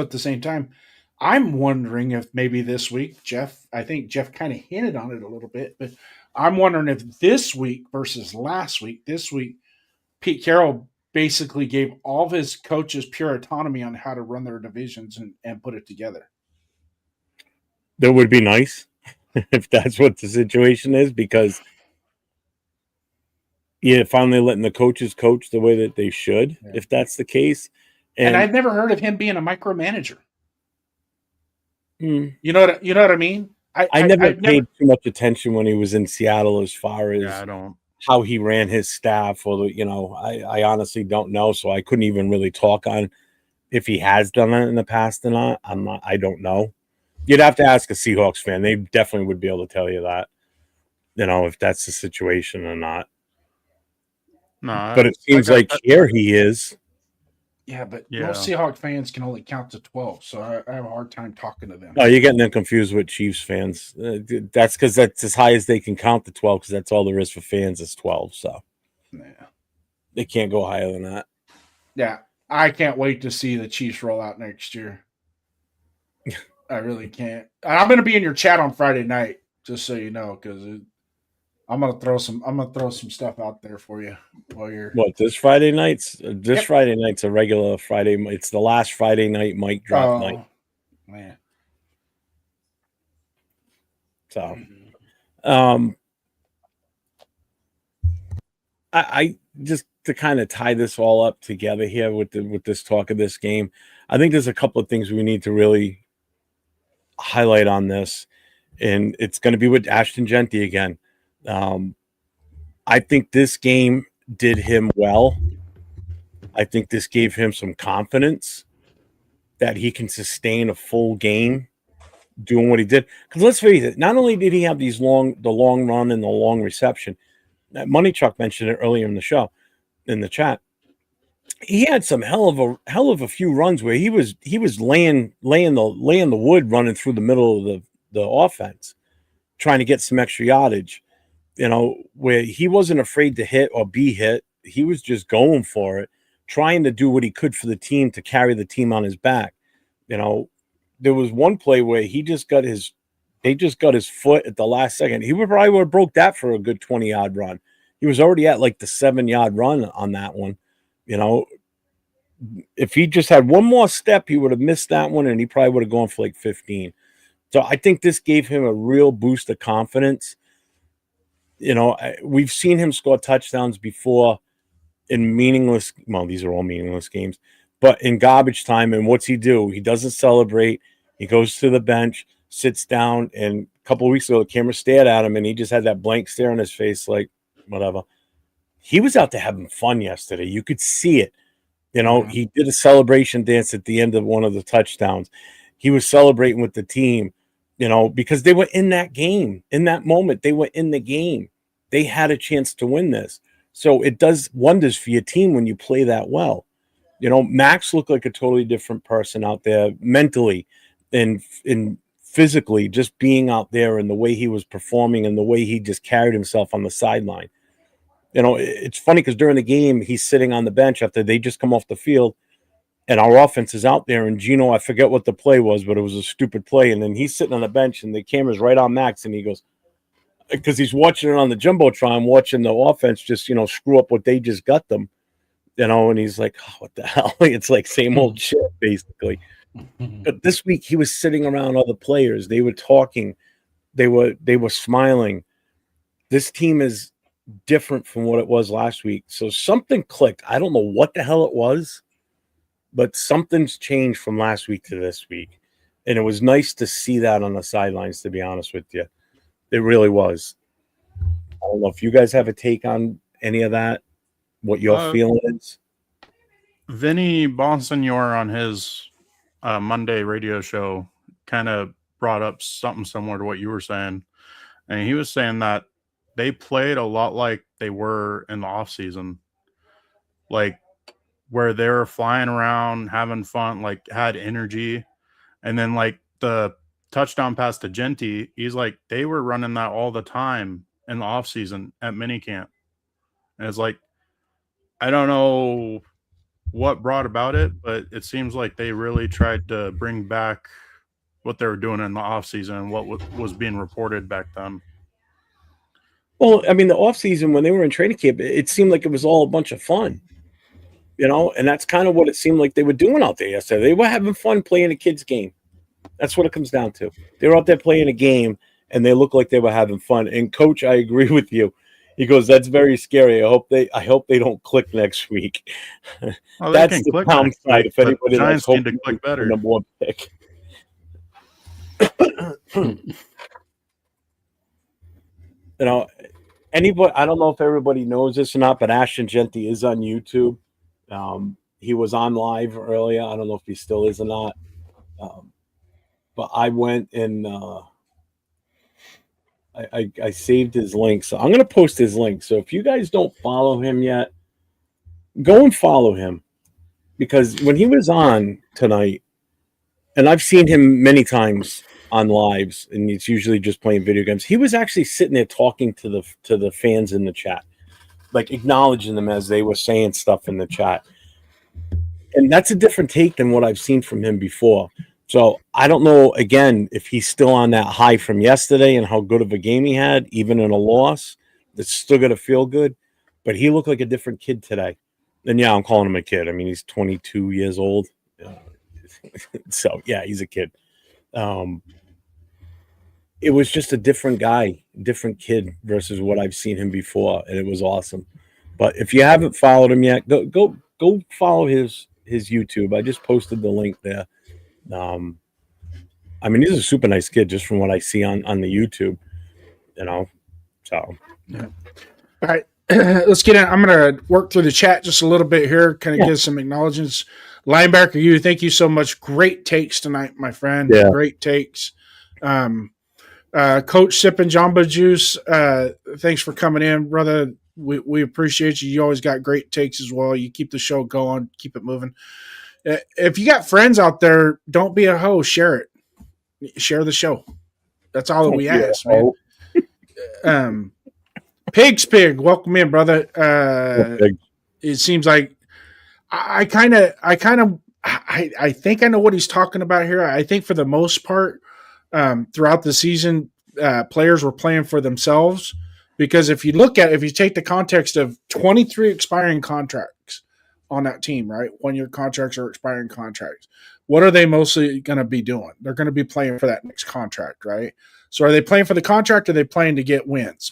the same time, I'm wondering if maybe this week, I think Jeff kind of hinted on it a little bit, but I'm wondering if this week versus last week, this week, Pete Carroll basically gave all of his coaches pure autonomy on how to run their divisions and put it together. That would be nice if that's what the situation is, because finally letting the coaches coach the way that they should, if that's the case. And I've never heard of him being a micromanager. You know what I mean? I never paid too much attention when he was in Seattle as far as how he ran his staff, or I honestly don't know, so I couldn't even really talk on if he has done it in the past or not. I don't know. You'd have to ask a Seahawks fan. They definitely would be able to tell you that, if that's the situation or not. No, but it seems like here he is. Yeah, but most Seahawks fans can only count to 12, so I have a hard time talking to them. Oh, you're getting them confused with Chiefs fans. That's because that's as high as they can count to 12, because that's all there is for fans is 12. So they can't go higher than that. Yeah, I can't wait to see the Chiefs roll out next year. I really can't. And I'm going to be in your chat on Friday night, just so you know, because I'm gonna throw some stuff out there for you while you're. What, this Friday night's? Friday night's a regular Friday. It's the last Friday night mic drop night. Man. So, I just to kind of tie this all up together here with this talk of this game. I think there's a couple of things we need to really highlight on this, and it's going to be with Ashton Jeanty again. I think this game did him well. I think this gave him some confidence that he can sustain a full game doing what he did. Because let's face it, not only did he have the long run and the long reception, Money Chuck mentioned it earlier in the show, in the chat. He had some hell of a few runs where he was laying the wood running through the middle of the offense, trying to get some extra yardage. You know, where he wasn't afraid to hit or be hit. He was just going for it, trying to do what he could for the team to carry the team on his back. You know, there was one play where they just got his foot at the last second. He would have broke that for a good 20-yard run. He was already at like the 7-yard run on that one. You know, if he just had one more step, he would have missed that one, and he probably would have gone for like 15. So I think this gave him a real boost of confidence. You know, we've seen him score touchdowns before in these are all meaningless games, but in garbage time. And what's he do? He doesn't celebrate. He goes to the bench, sits down, and a couple of weeks ago, the camera stared at him, and he just had that blank stare on his face, like, whatever. He was out there having fun yesterday. You could see it. You know, he did a celebration dance at the end of one of the touchdowns. He was celebrating with the team, you know, because they were in that game. In that moment, they were in the game. They had a chance to win this. So it does wonders for your team when you play that well. You know, Max looked like a totally different person out there mentally and physically, just being out there and the way he was performing and the way he just carried himself on the sideline. You know, it's funny because during the game, he's sitting on the bench after they just come off the field, and our offense is out there. And Gino, I forget what the play was, but it was a stupid play. And then he's sitting on the bench, and the camera's right on Max, and he goes, because he's watching it on the Jumbotron, watching the offense just, you know, screw up what they just got them, you know, and he's like, oh, what the hell? It's like same old shit, basically. But this week, he was sitting around other players. They were talking. They were smiling. This team is different from what it was last week. So something clicked. I don't know what the hell it was, but something's changed from last week to this week. And it was nice to see that on the sidelines, to be honest with you. It really was. I don't know if you guys have a take on any of that, what your feeling is. Vinny Bonsignor on his Monday radio show kind of brought up something similar to what you were saying. And he was saying that they played a lot like they were in the offseason, like where they were flying around, having fun, like had energy. And then like the touchdown pass to Jeanty, he's like, they were running that all the time in the offseason at minicamp. And it's like, I don't know what brought about it, but it seems like they really tried to bring back what they were doing in the offseason and what was being reported back then. Well, I mean, the offseason when they were in training camp, it seemed like it was all a bunch of fun, you know, and that's kind of what it seemed like they were doing out there yesterday. They were having fun playing a kid's game. That's what it comes down to. They were out there playing a game, and they looked like they were having fun. And, Coach, I agree with you. He goes, that's very scary. I hope they don't click next week. Well, that's the downside. If anybody Giants need to click better. Number one pick. You know, anybody, I don't know if everybody knows this or not, but Ashton Jeanty is on YouTube. He was on live earlier. I don't know if he still is or not. But I went and I saved his link. So I'm going to post his link. So if you guys don't follow him yet, go and follow him. Because when he was on tonight, and I've seen him many times on lives, and it's usually just playing video games. He was actually sitting there talking to the fans in the chat, like acknowledging them as they were saying stuff in the chat. And that's a different take than what I've seen from him before. So I don't know, again, if he's still on that high from yesterday and how good of a game he had, even in a loss. That's still going to feel good. But he looked like a different kid today. And, yeah, I'm calling him a kid. I mean, he's 22 years old. So, yeah, he's a kid. It was just a different guy, different kid versus what I've seen him before, and it was awesome. But if you haven't followed him yet, go follow his YouTube. I just posted the link there. I mean, he's a super nice kid just from what I see on the YouTube, you know. So, yeah. All right, let's get in. I'm going to work through the chat just a little bit here, kind of give some acknowledgments. Linebacker, thank you so much. Great takes tonight, my friend. Yeah. Great takes. Coach Sippin' Jamba Juice, thanks for coming in, brother. We appreciate you. You always got great takes as well. You keep the show going, keep it moving. If you got friends out there, don't be a hoe. Share it. Share the show. That's all that we ask, man. Pig's Pig, welcome in, brother. It seems like I think I know what he's talking about here. I think for the most part, throughout the season, players were playing for themselves. Because if you take the context of 23 expiring contracts on that team, right? 1-year contracts or expiring contracts, what are they mostly going to be doing? They're going to be playing for that next contract, right? So are they playing for the contract or are they playing to get wins?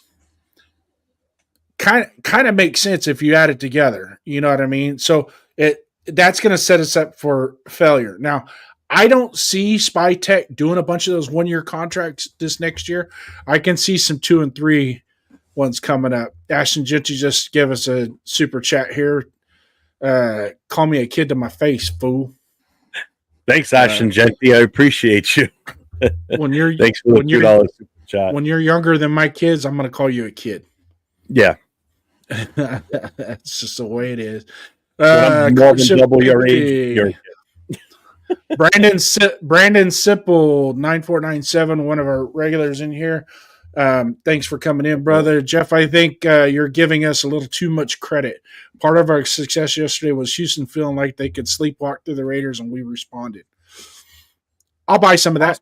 Kind of makes sense if you add it together. You know what I mean? So that's going to set us up for failure. Now, I don't see Spy Tech doing a bunch of those 1-year contracts this next year. I can see some 2 and 3 ones coming up. Ashton Jeanty just give us a super chat here. Call me a kid to my face, fool. Thanks, Ashton Jeanty. I appreciate you. Thanks for the $2 super chat. When you're younger than my kids, I'm going to call you a kid. Yeah. That's just the way it is. More than double your age, you're a kid. Brandon Sipple 9497, one of our regulars in here. Thanks for coming in, brother. Jeff, I think you're giving us a little too much credit. Part of our success yesterday was Houston feeling like they could sleepwalk through the Raiders, and we responded. I'll buy some of that.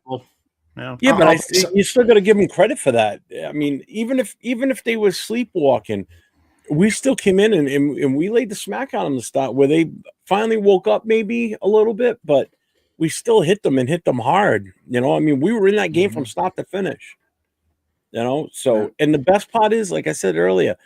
Yeah, but you still got to give them credit for that. I mean, even if they were sleepwalking, we still came in and we laid the smack on them to start, where they finally woke up maybe a little bit, but we still hit them and hit them hard. You know, I mean, we were in that game from start to finish. You know, so and the best part is, like I said earlier,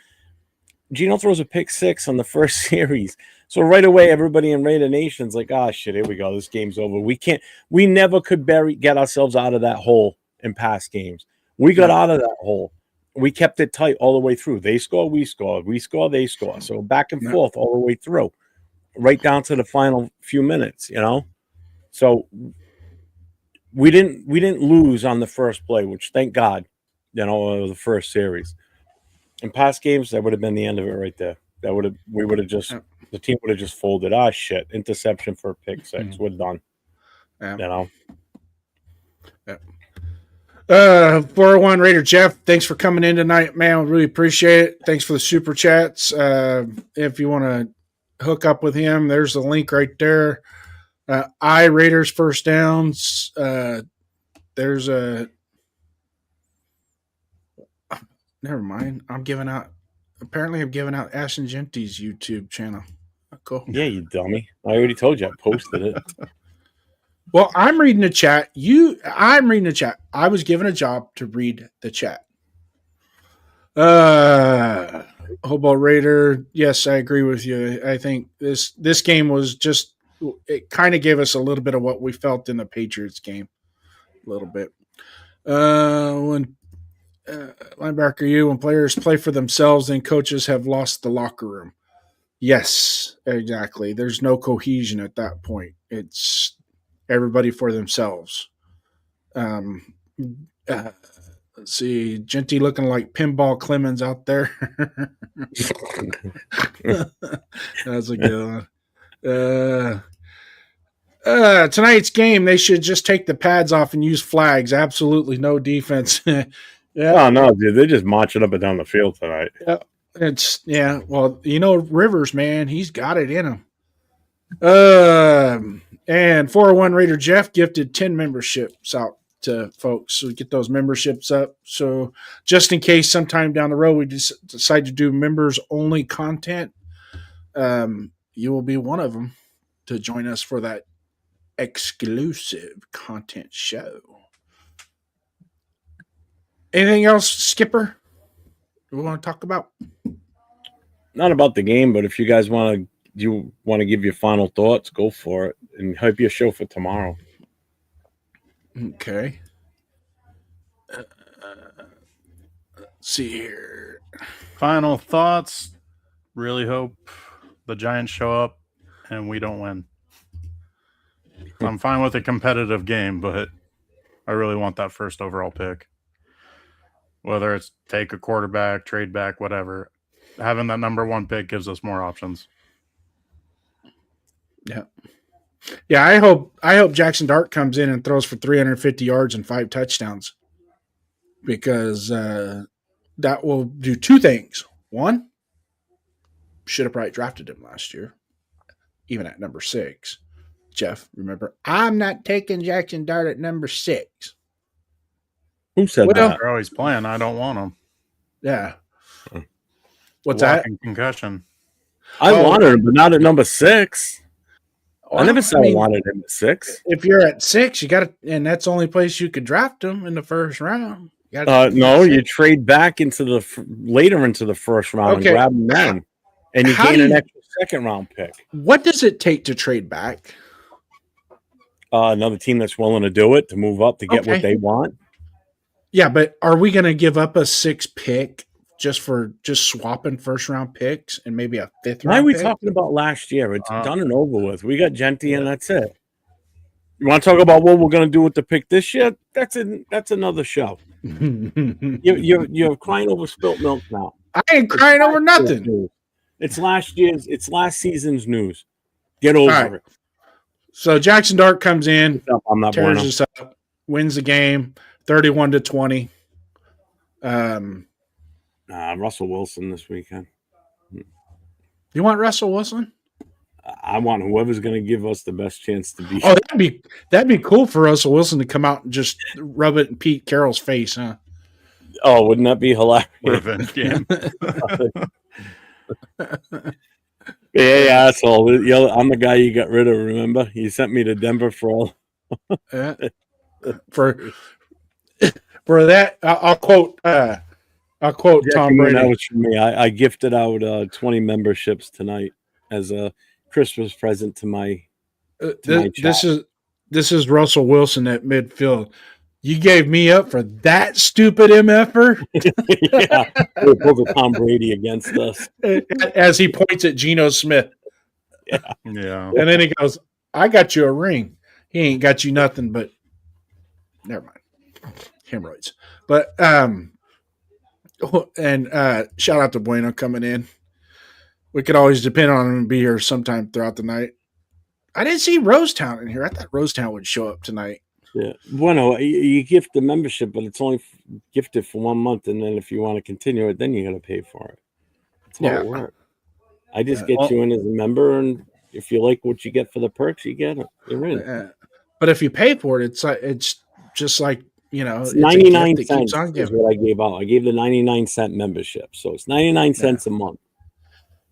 Gino throws a pick 6 on the first series. So right away, everybody in Raider Nation's like, "Ah, shit, here we go. This game's over. We never could get ourselves out of that hole in past games. We got out of that hole. We kept it tight all the way through. They score, we score. We score, they score. So back and forth all the way through, right down to the final few minutes, you know? So we didn't lose on the first play, which thank God, you know, the first series. In past games, that would have been the end of it right there. The team would have just folded. Ah, shit. Interception for a pick 6. We're done. Yeah. You know? Yeah. 401 Raider Jeff, thanks for coming in tonight, man. We really appreciate it. Thanks for the super chats. If you want to hook up with him, there's the link right there. Raiders first downs. There's a never mind. I'm giving out Ashton Jeanty's YouTube channel. Cool. Yeah, you dummy. I already told you I posted it. Well, I'm reading the chat. I'm reading the chat. I was given a job to read the chat. Hobo Raider. Yes, I agree with you. I think this game was just, it kind of gave us a little bit of what we felt in the Patriots game. A little bit. When linebacker when players play for themselves, then coaches have lost the locker room. Yes, exactly. There's no cohesion at that point. It's everybody for themselves. Let's see, Jeanty looking like Pinball Clemens out there. That's a good one. Tonight's game, they should just take the pads off and use flags. Absolutely no defense. Yeah. Oh no, dude, they're just marching up and down the field tonight. Yeah. Well, you know, Rivers, man, he's got it in him. And 401 Raider Jeff gifted 10 memberships out to folks. So get those memberships up. So just in case sometime down the road we decide to do members only content, you will be one of them to join us for that exclusive content show. Anything else, Skipper, we want to talk about? Not about the game, but if you guys want to give your final thoughts, go for it and hype your show for tomorrow. Okay. Let's see here. Final thoughts. Really hope the Giants show up and we don't win. I'm fine with a competitive game, but I really want that first overall pick. Whether it's take a quarterback, trade back, whatever. Having that number 1 pick gives us more options. Yeah. Yeah, I hope Jackson Dart comes in and throws for 350 yards and 5 touchdowns. Because that will do 2 things. One, should have probably drafted him last year, even at number 6. Jeff, remember, I'm not taking Jackson Dart at number 6. Who said that? They're always playing. I don't want them. Yeah. What's that? Concussion. I wanted him, but not at number 6. I never said I wanted him at 6. If you're at 6, you got to, and that's the only place you could draft him in the first round. No, you trade back into later into the first round and grab him then, and you gain an extra second round pick. What does it take to trade back? Another team that's willing to do it, to move up to get what they want. Yeah, but are we going to give up a 6th pick just swapping first round picks and maybe a 5th round? Why are we talking about last year? It's done and over with. We got Jeanty, and that's it. You want to talk about what we're going to do with the pick this year? That's another show. You're crying over spilt milk now. I ain't crying over nothing. It's last season's news. Get over it. So Jackson Dart comes in, I'm not tears us up, wins the game, 31-20. Russell Wilson this weekend. You want Russell Wilson? I want whoever's going to give us the best chance to be. Oh, that'd be cool for Russell Wilson to come out and just rub it in Pete Carroll's face, huh? Oh, wouldn't that be hilarious? Revenge game. Hey, asshole! I'm the guy you got rid of. Remember, you sent me to Denver for all. for that. I'll quote Tom Brady. That was for me. I gifted out 20 memberships tonight as a Christmas present to my. This is Russell Wilson at midfield. You gave me up for that stupid MFer? Yeah, they pulled a Tom Brady against us. As he points at Geno Smith. Yeah. And then he goes, I got you a ring. He ain't got you nothing but, never mind, hemorrhoids. But, shout out to Bueno coming in. We could always depend on him and be here sometime throughout the night. I didn't see Rosetown in here. I thought Rosetown would show up tonight. Yeah. Bueno, you gift the membership, but it's only gifted for 1 month. And then if you want to continue it, then you got to pay for it. That's how it works. I just get you in as a member. And if you like what you get for the perks, you get it. You're in. But if you pay for it, it's just like, it's 99 cents is what I gave out. I gave the 99-cent membership. So it's 99 cents a month.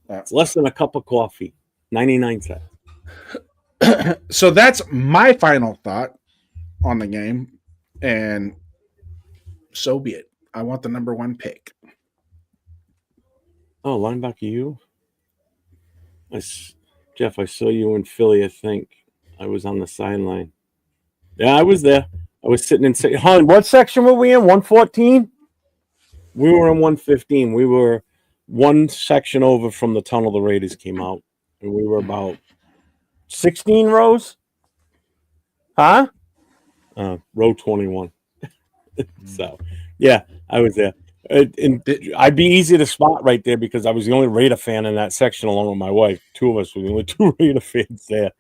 It's less than a cup of coffee. 99 cents. So that's my final thought on the game, and so be it. I want the number 1 pick. Oh, linebacker, you? Jeff, I saw you in Philly, I think. I was on the sideline. Yeah, I was there. I was sitting in... Hon, what section were we in? 114? We were in 115. We were one section over from the tunnel the Raiders came out, and we were about 16 rows? Huh? Row 21. So, yeah, I was there. And I'd be easy to spot right there because I was the only Raider fan in that section along with my wife. 2 of us were the only 2 Raider fans there.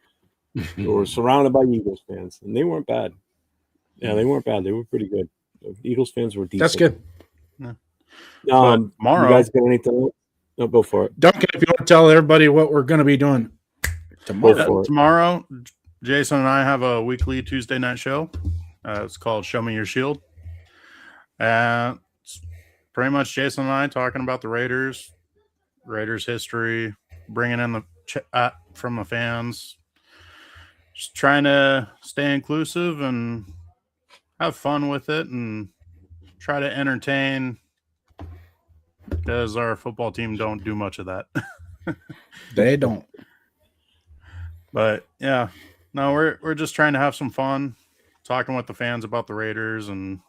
We were surrounded by Eagles fans, and they weren't bad. Yeah, they weren't bad. They were pretty good. The Eagles fans were decent. That's good. Yeah. Tomorrow, you guys got anything else? No, go for it. Duncan, if you want to tell everybody what we're going to be doing tomorrow, Jason and I have a weekly Tuesday night show. It's called Show Me Your Shield. It's pretty much Jason and I talking about the Raiders history, bringing in the chat from the fans, just trying to stay inclusive and have fun with it and try to entertain because our football team don't do much of that. They don't. But yeah, no, we're just trying to have some fun, talking with the fans about the Raiders and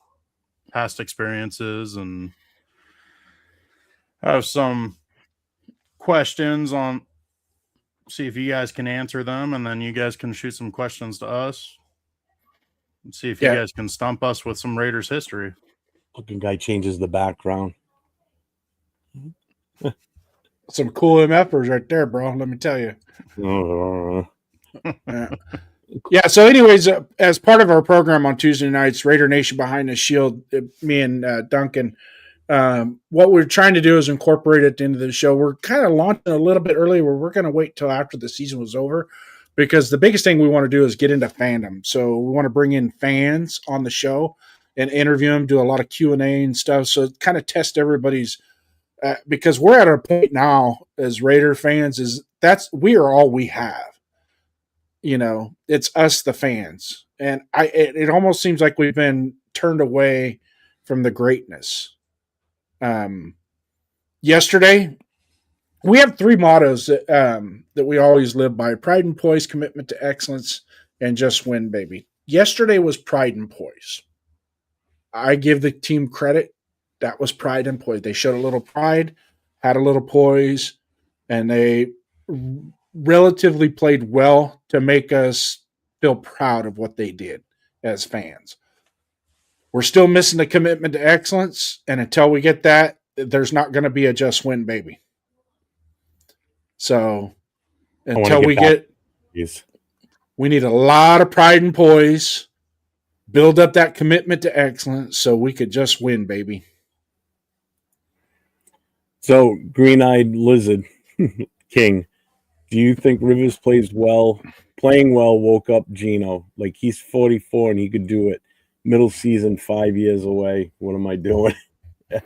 past experiences, and have some questions on, see if you guys can answer them, and then you guys can shoot some questions to us. Let's see if you guys can stump us with some Raiders history. Looking guy changes the background. Some cool MFers right there, bro. Let me tell you. Yeah. So, anyways, as part of our program on Tuesday nights, Raider Nation Behind the Shield, me and Duncan, what we're trying to do is incorporate at the end of the show. We're kind of launching a little bit early where we're going to wait till after the season was over, because the biggest thing we want to do is get into fandom. So we want to bring in fans on the show and interview them, do a lot of Q&A and stuff. So kind of test everybody's, because we're at a point now as Raider fans we are all we have. You know, it's us, the fans. And it almost seems like we've been turned away from the greatness. Yesterday, we have 3 mottos that we always live by: pride and poise, commitment to excellence, and just win, baby. Yesterday was pride and poise. I give the team credit. That was pride and poise. They showed a little pride, had a little poise, and they relatively played well to make us feel proud of what they did as fans. We're still missing the commitment to excellence, and until we get that, there's not going to be a just win, baby. So until we get, we need a lot of pride and poise, build up that commitment to excellence so we could just win, baby. So, Green-Eyed Lizard King, do you think Rivers playing well woke up Gino? Like, he's 44 and he could do it. Middle season, 5 years away. What am I doing?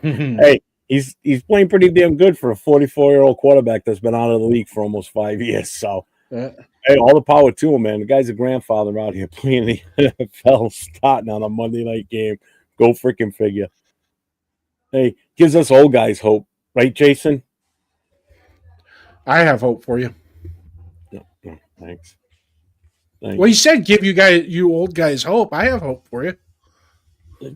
Hey, he's playing pretty damn good for a 44-year-old quarterback that's been out of the league for almost 5 years. So, hey, all the power to him, man. The guy's a grandfather out here playing the NFL, starting on a Monday night game. Go freaking figure. Hey, gives us old guys hope. Right, Jason? I have hope for you. No, thanks. Well, you said give you old guys hope. I have hope for you. All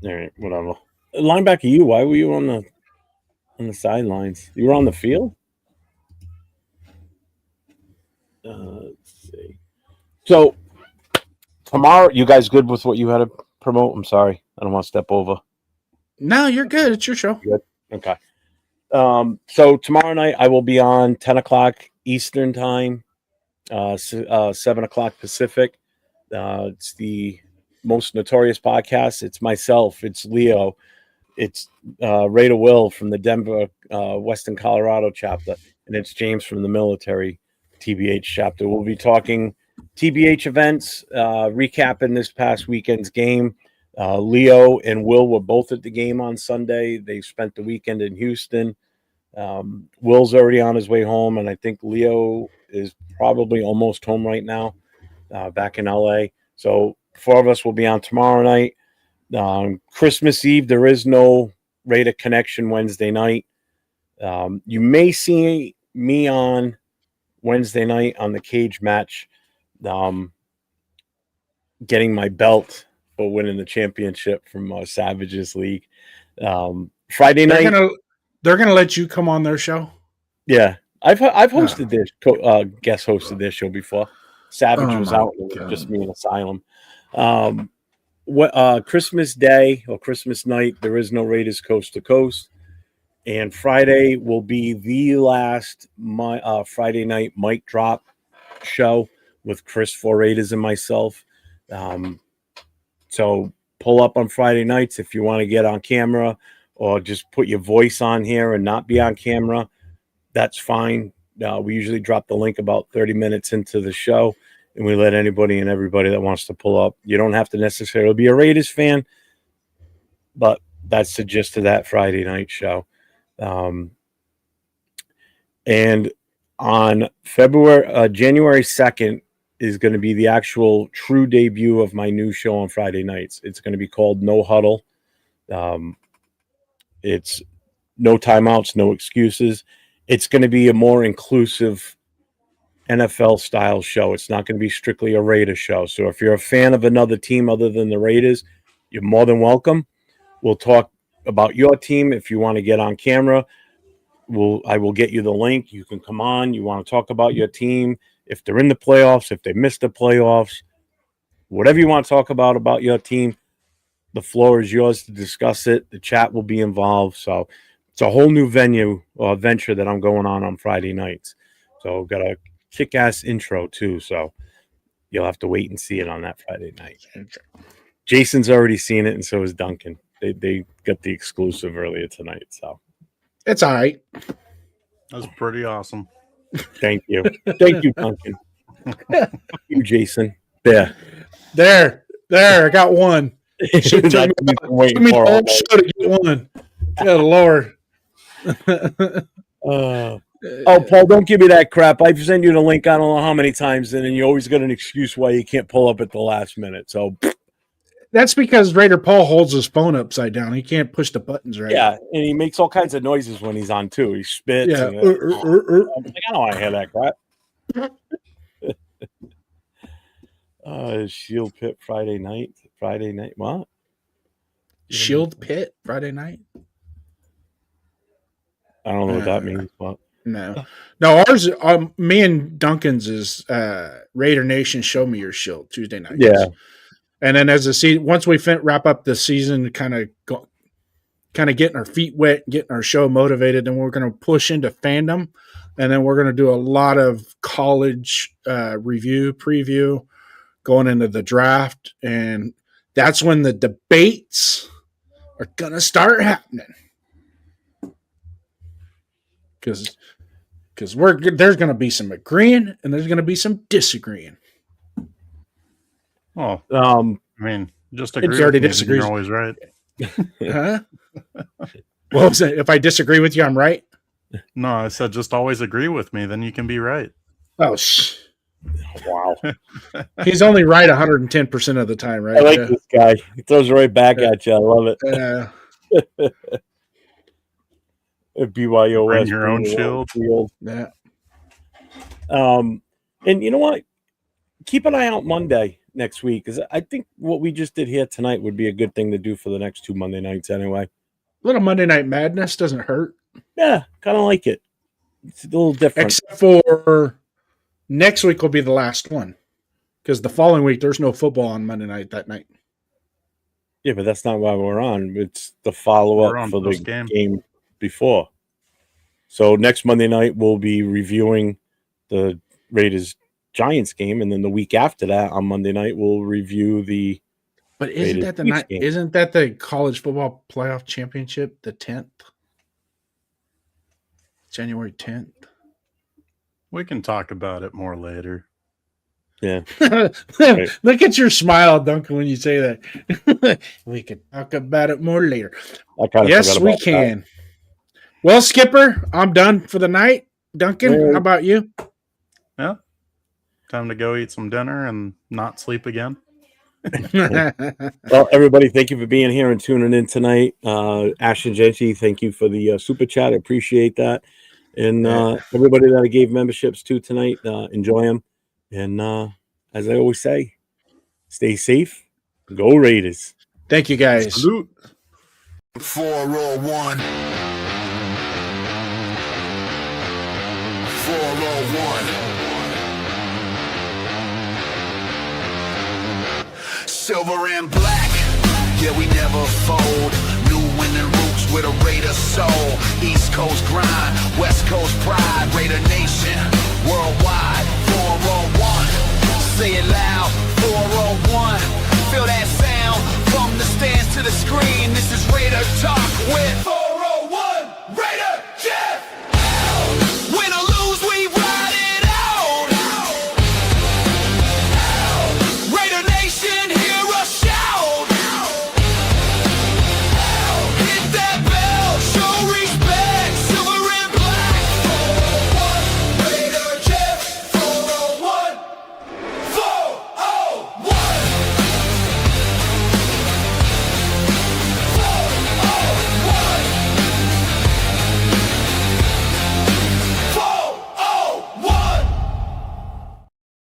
right, whatever. Linebacker, you. Why were you on the sidelines? You were on the field? Let's see. So tomorrow, you guys good with what you had to promote? I'm sorry, I don't want to step over. No, you're good. It's your show. Good. Okay. So tomorrow night I will be on 10 o'clock Eastern time, 7 o'clock Pacific. It's the most notorious podcast. It's myself. It's Leo. It's Raider Will from the Denver, Western Colorado chapter. And it's James from the military TBH chapter. We'll be talking TBH events, recapping this past weekend's game. Leo and Will were both at the game on Sunday. They spent the weekend in Houston. Will's already on his way home, and I think Leo is probably almost home right now, back in LA. So 4 of us will be on tomorrow night. Christmas Eve, there is no Raider Connection Wednesday night. You may see me on Wednesday night on the cage match, getting my belt for winning the championship from Savages League. Friday night, they're gonna let you come on their show. Yeah, I've hosted this guest hosted this show before. Savage was out, just me in Asylum. Christmas Day or Christmas night, there is no Raiders Coast to Coast, and Friday will be the last Friday night mic drop show with Chris for Raiders and myself. So pull up on Friday nights if you want to get on camera or just put your voice on here and not be on camera. That's fine. We usually drop the link about 30 minutes into the show, and we let anybody and everybody that wants to pull up. You don't have to necessarily be a Raiders fan, but that's the gist of that Friday night show. And on January 2nd, is going to be the actual true debut of my new show on Friday nights. It's going to be called No Huddle. It's no timeouts, no excuses. It's going to be a more inclusive NFL style show. It's not going to be strictly a Raiders show. So if you're a fan of another team other than the Raiders, you're more than welcome. We'll talk about your team. If you want to get on camera, I will get you the link. You can come on. You want to talk about your team. If they're in the playoffs, if they missed the playoffs, whatever you want to talk about your team, the floor is yours to discuss it. The chat will be involved. So it's a whole new venue or venture that I'm going on Friday nights. So got a kick-ass intro too. So you'll have to wait and see it on that Friday night. Jason's already seen it, and so is Duncan. They got the exclusive earlier tonight. So it's all right. That's pretty awesome. Thank you. Thank you, Duncan. Thank you, Jason. There. I got one. Took me the whole show to get one. Good Lord. Oh, Paul, don't give me that crap. I've sent you the link I don't know how many times, and then you always got an excuse why you can't pull up at the last minute. So that's because Raider Paul holds his phone upside down. He can't push the buttons right. Yeah, and he makes all kinds of noises when he's on too. He spits. Yeah. I'm like, I don't want to hear that crap. Shield Pit Friday night. What? Shield Pit Friday night? I don't know what that means. What? No, ours, me and Duncan's is Raider Nation Show Me Your Shield Tuesday night. Yeah. And then once we wrap up the season, kind of getting our feet wet, getting our show motivated, then we're going to push into fandom, and then we're going to do a lot of college preview, going into the draft, and that's when the debates are going to start happening. Because there's going to be some agreeing and there's going to be some disagreeing. Oh, I mean, just agree. Already disagrees. You're always right. Huh? What was it? If I disagree with you, I'm right? No, I said just always agree with me, then you can be right. Oh, wow. He's only right 110% of the time, right? I like this guy. He throws it right back at you. I love it. BYOS. Bring your own shield. Yeah. And you know what? Keep an eye out Monday next week, because I think what we just did here tonight would be a good thing to do for the next 2 Monday nights anyway. A little Monday Night Madness doesn't hurt. Yeah, kind of like it. It's a little different. Except for next week will be the last one, because the following week there's no football on Monday night that night. Yeah, but that's not why we're on. It's the follow-up for the game before. So next Monday night we'll be reviewing the Raiders-Giants game, and then the week after that on Monday night we'll review the. But isn't that the night? Isn't that the college football playoff championship? The 10th, January 10th. We can talk about it more later. Yeah. Right. Look at your smile, Duncan, when you say that. We can talk about it more later. Yes, we can. That. Well, Skipper, I'm done for the night. Duncan, how about you? Yeah. Time to go eat some dinner and not sleep again. Well, everybody, thank you for being here and tuning in tonight. Ashton Jeanty, thank you for the super chat. I appreciate that. And everybody that I gave memberships to tonight, enjoy them. And as I always say, stay safe. Go Raiders. Thank you, guys. Salute. 401. 401. Silver and black, yeah, we never fold. New winning roots with a Raider soul. East Coast grind, West Coast pride. Raider Nation, worldwide. 401, say it loud. 401, feel that sound from the stands to the screen. This is Raider Talk with